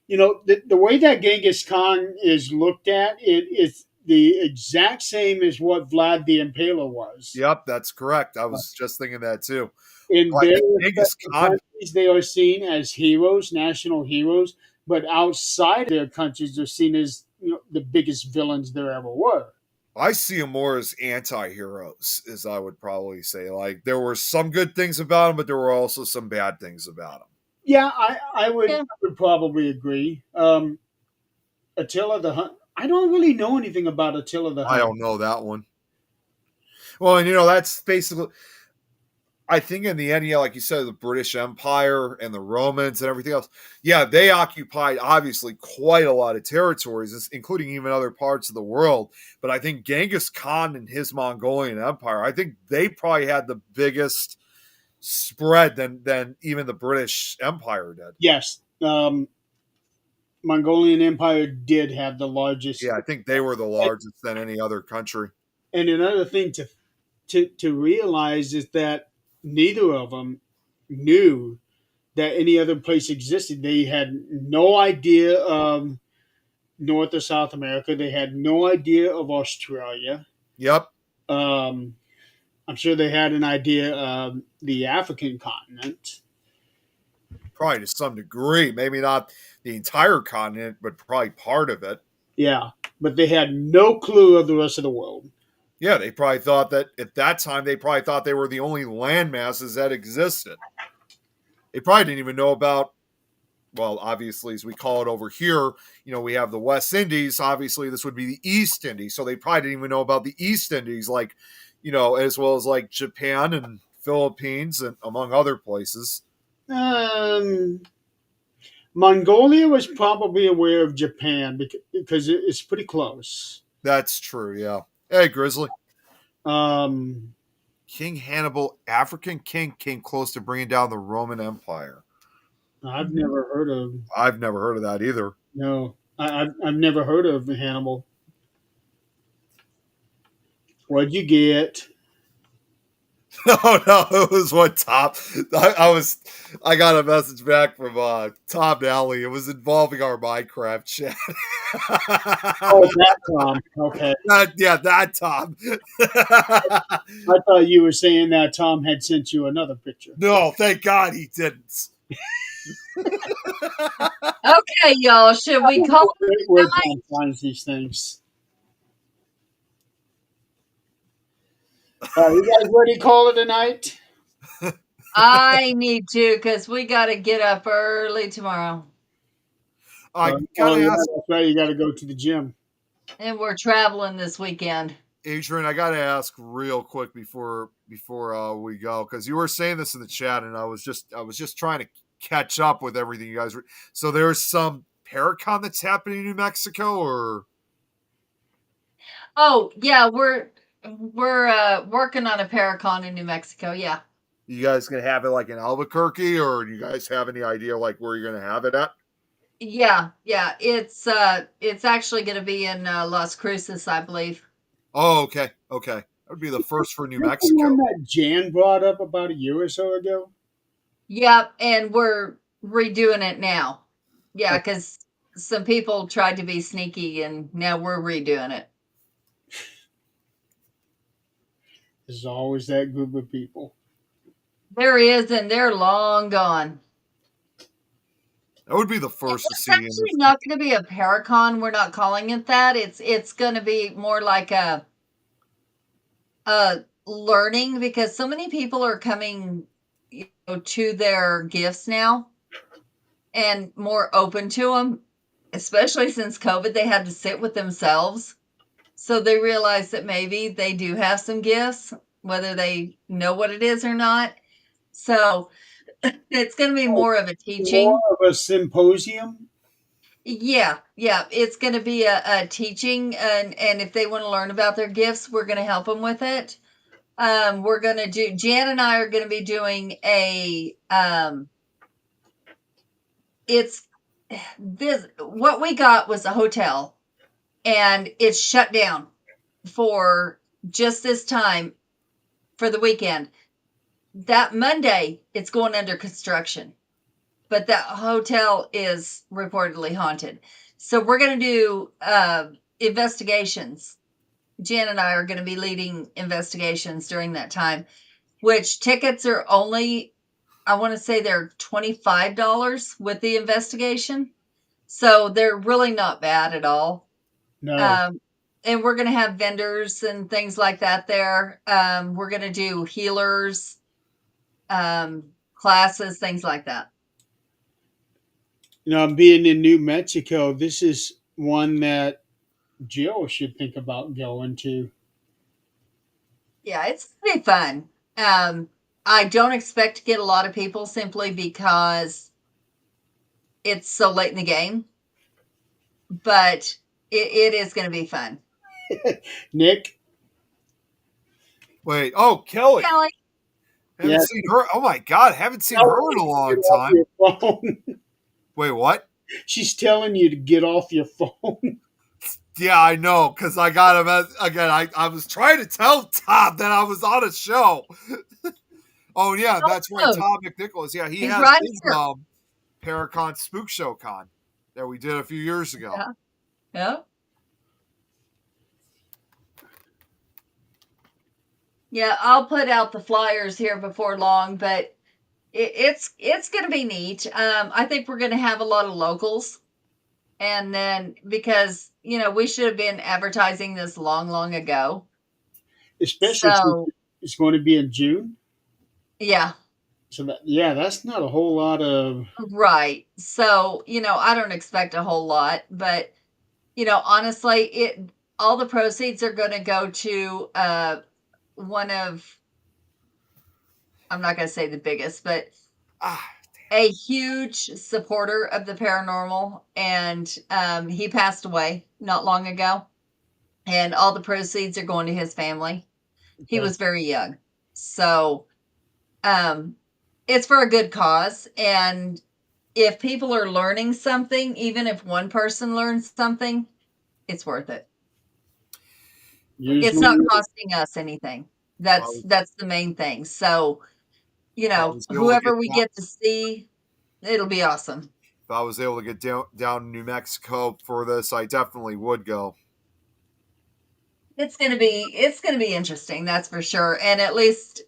The way that Genghis Khan is looked at, it is the exact same as what Vlad the Impaler was. Yep, that's correct. I was just thinking that too. In Like their Genghis respective Khan, countries, they are seen as heroes, national heroes, but outside their countries, they're seen as the biggest villains there ever were. I see them more as anti-heroes, as I would probably say. Like there were some good things about them, but there were also some bad things about them. Yeah, I would Yeah. I would probably agree. Attila the Hun. I don't really know anything about Attila the Hun. I don't know that one. Well, and that's basically. I think in the end, like you said, the British Empire and the Romans and everything else, they occupied obviously quite a lot of territories, including even other parts of the world. But I think Genghis Khan and his Mongolian Empire, I think they probably had the biggest spread than even the British Empire did. Yes, Mongolian Empire did have the largest. Yeah, I think they were the largest than any other country. And another thing to realize is that neither of them knew that any other place existed. They had no idea of North or South America. They had no idea of Australia. Yep. I'm sure they had an idea of the African continent. Probably to some degree, maybe not the entire continent, but probably part of it. Yeah. but they had no clue of the rest of the world. Yeah, they probably thought that at that time they probably thought they were the only land masses that existed. They probably didn't even know about, well, obviously, as we call it over here, we have the West Indies. Obviously, this would be the East Indies. So they probably didn't even know about the East Indies, like, as well as like Japan and Philippines and among other places. Mongolia was probably aware of Japan because it's pretty close. That's true, yeah. Hey, Grizzly. Um, King Hannibal, African king, came close to bringing down the Roman Empire. I've never heard of. I've never heard of that either. No, I've never heard of Hannibal. What'd you get? No, it was what Tom. I got a message back from Tom Nally. It was involving our Minecraft chat. Oh, that Tom. Okay. That Tom. I thought you were saying that Tom had sent you another picture. No, thank God he didn't. Okay, y'all. Should we call it Where tonight? Tom finds these things. You guys ready to call it a night? I need to because we got to get up early tomorrow. I Oh, gotta yeah, ask that's right. You got to go to the gym. And we're traveling this weekend. Adrian. I gotta ask real quick before we go, because you were saying this in the chat, and I was just trying to catch up with everything you guys were. So there's some Paracon that's happening in New Mexico, or Oh yeah, we're working on a Paracon in New Mexico. Yeah. you guys gonna have it like in Albuquerque, or do you guys have any idea like where you're gonna have it at? Yeah. It's actually going to be in Las Cruces, I believe. Oh, okay. That would be the first for New That's the Mexico. one that Jan brought up about a year or so ago. Yep, and we're redoing it now. Yeah, because some people tried to be sneaky, and now we're redoing it. There's always that group of people. There is, and they're long gone. That would be the first to It's see. actually not going to be a Paracon. We're not calling it that. It's going to be more like a learning, because so many people are coming to their gifts now and more open to them, especially since COVID. They had to sit with themselves, so they realize that maybe they do have some gifts, whether they know what it is or not. So it's going to be more of a teaching. More of a symposium. Yeah, it's going to be a teaching, and if they want to learn about their gifts, we're going to help them with it. We're going to do, Jan and I are going to be doing what we got was a hotel, and it's shut down for just this time for the weekend. That Monday, it's going under construction, but that hotel is reportedly haunted. So we're going to do investigations. Jan and I are going to be leading investigations during that time, which tickets are only, I want to say they're $25 with the investigation. So they're really not bad at all. No. And we're going to have vendors and things like that there. We're going to do healers, classes, things like that. Being in New Mexico, this is one that Jill should think about going to. Yeah, it's going to be fun. I don't expect to get a lot of people simply because it's so late in the game, but it is going to be fun. Nick? Wait, oh, Kelly. Haven't Yes. seen her. Oh my God, haven't seen her in a long time. Your phone. Wait, what? She's telling you to get off your phone. Yeah, I know, because I got him again. I was trying to tell Tom that I was on a show. Oh yeah, that's right, Tom McNicholas. Yeah, he's has right his Paracon Spook Show Con that we did a few years ago. Yeah. Yeah, I'll put out the flyers here before long, but it's going to be neat. I think we're going to have a lot of locals And then because, we should have been advertising this long, long ago. Especially since So, it's going to be in June. yeah, So that's not a whole lot of. right. So, I don't expect a whole lot, but honestly, all the proceeds are going to go to one of, I'm not going to say the biggest, but a huge supporter of the paranormal, and he passed away not long ago, and all the proceeds are going to his family. He was very young, so it's for a good cause, and if people are learning something, even if one person learns something, it's worth it. It's not Usually, costing us anything. That's the main thing. So, if I was able to whoever get we get to see, it'll be awesome. if I was able to get down to New Mexico for this, I definitely would go. It's gonna be interesting, that's for sure. And at least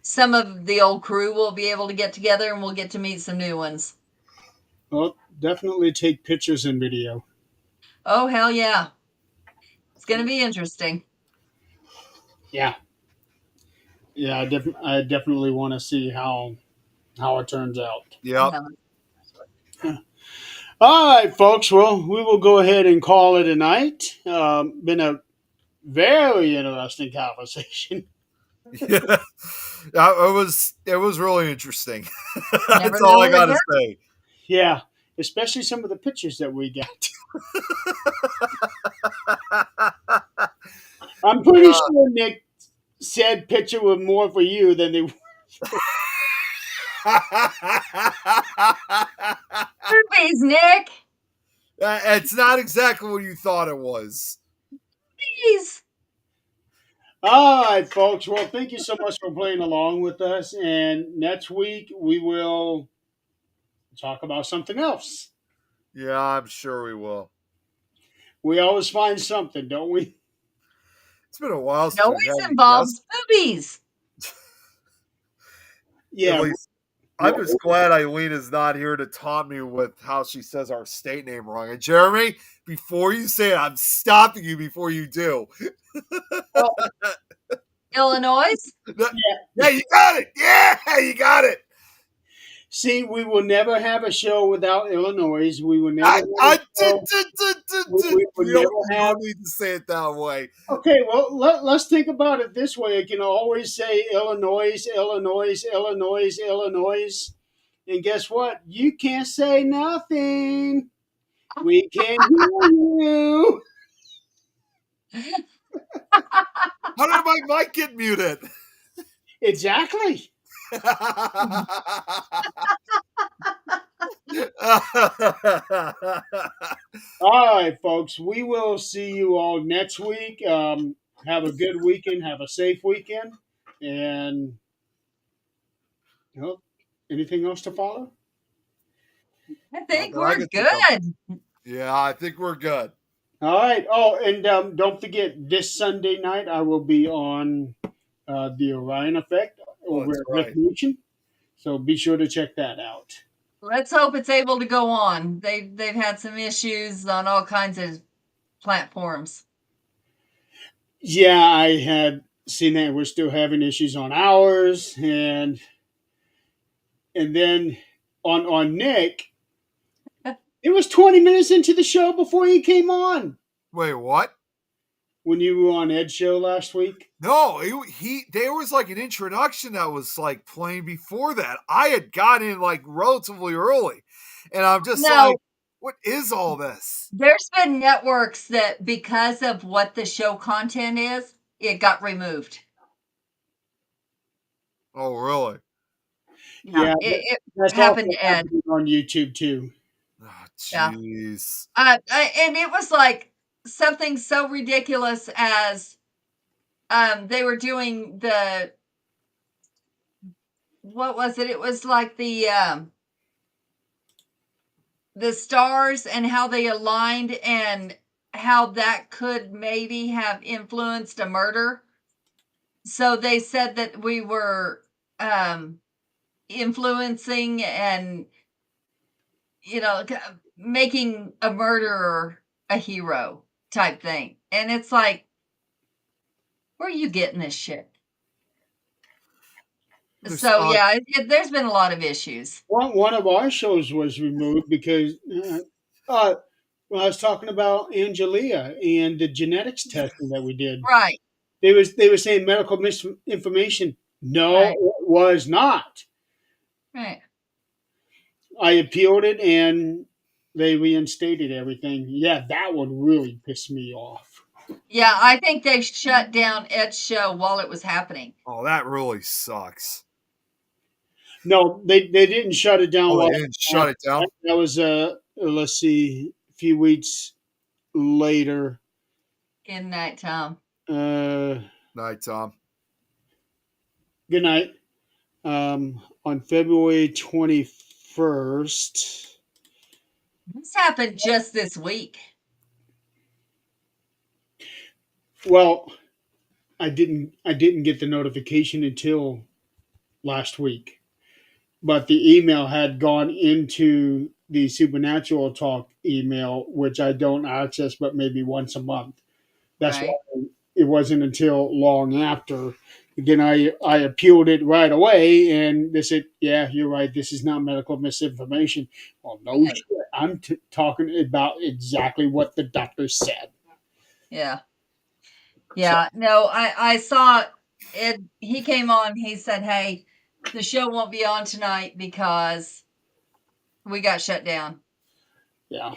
some of the old crew will be able to get together, and we'll get to meet some new ones. well, definitely take pictures and video. Oh hell yeah! It's gonna be interesting. Yeah, yeah. I definitely want to see how it turns out. Yep. All right, folks. Well, we will go ahead and call it a night. Been a very interesting conversation. Yeah. It was really interesting. Never That's know all I what gotta it say. Yeah, especially some of the pictures that we got. I'm pretty sure Nick said picture was more for you than they. Please, Nick. It's not exactly what you thought it was. Please. All right, folks. Well, thank you so much for playing along with us. And next week we will talk about something else. Yeah, I'm sure we will. We always find something, don't we? It's been a while It since we've always had any involves guests. boobies. At Yeah. least I'm just glad Eileen's not here to taunt me with how she says our state name wrong. And Jeremy, before you say it, I'm stopping you before you do. Illinois? Yeah, you got it. Yeah, you got it. See, we will never have a show without Illinois. We will never. We will You never have. don't need to say it that way. Okay, well, let's think about it this way. You can always say Illinois, Illinois, Illinois, Illinois. And guess what? You can't say nothing. We can't hear you. How did my mic get muted? Exactly. All right, folks. We will see you all next week. Have a good weekend. Have a safe weekend. And anything else to follow? I think Well, I we're can think of- good. Yeah, I think we're good. All right. Oh, and don't forget, this Sunday night I will be on the Orion Effect over that's at right. Revolution. So be sure to check that out. Let's hope it's able to go on. They've had some issues on all kinds of platforms. Yeah, I had seen that we're still having issues on ours, and then on Nick, it was 20 minutes into the show before he came on. Wait, what? When you were on Ed's show last week? No, there was like an introduction that was like playing before that. I had got in like relatively early, and I'm just like, what is all this? There's been networks that, because of what the show content is, it got removed. Oh, really? Yeah, it that's happened also happening on YouTube too. Oh, jeez. And it was like something so ridiculous as they were doing what was it? It was like the stars and how they aligned and how that could maybe have influenced a murder. So they said that we were influencing and making a murderer a hero type thing. And it's like, where are you getting this shit? There's So not- yeah, there's been a lot of issues. One of our shows was removed because well, I was talking about Angelia and the genetics testing that we did. Right. They were saying medical misinformation. No, Right. it was not. Right. I appealed it and they reinstated everything. Yeah, that one really pissed me off. Yeah, I think they shut down Ed's show while it was happening. Oh, that really sucks. No, they didn't shut it down. Oh, while they didn't shut it down? That was let's see, a few weeks later. Good night, Tom. Night, Tom. Good night. On February 21st. This happened just this week. Well, I didn't get the notification until last week, but the email had gone into the Supernatural Talk email, which I don't access, but maybe once a month. That's Right. why it wasn't until long after. Then I appealed it right away, and they said, "Yeah, you're right. This is not medical misinformation." Well, no Right. shit. I'm talking about exactly what the doctor said. Yeah. Yeah. No, I saw Ed. He came on. He said, "Hey, the show won't be on tonight because we got shut down." Yeah.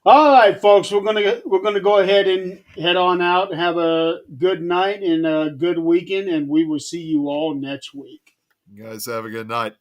All right, folks, we're gonna go ahead and head on out. Have a good night and a good weekend, and we will see you all next week. You guys have a good night.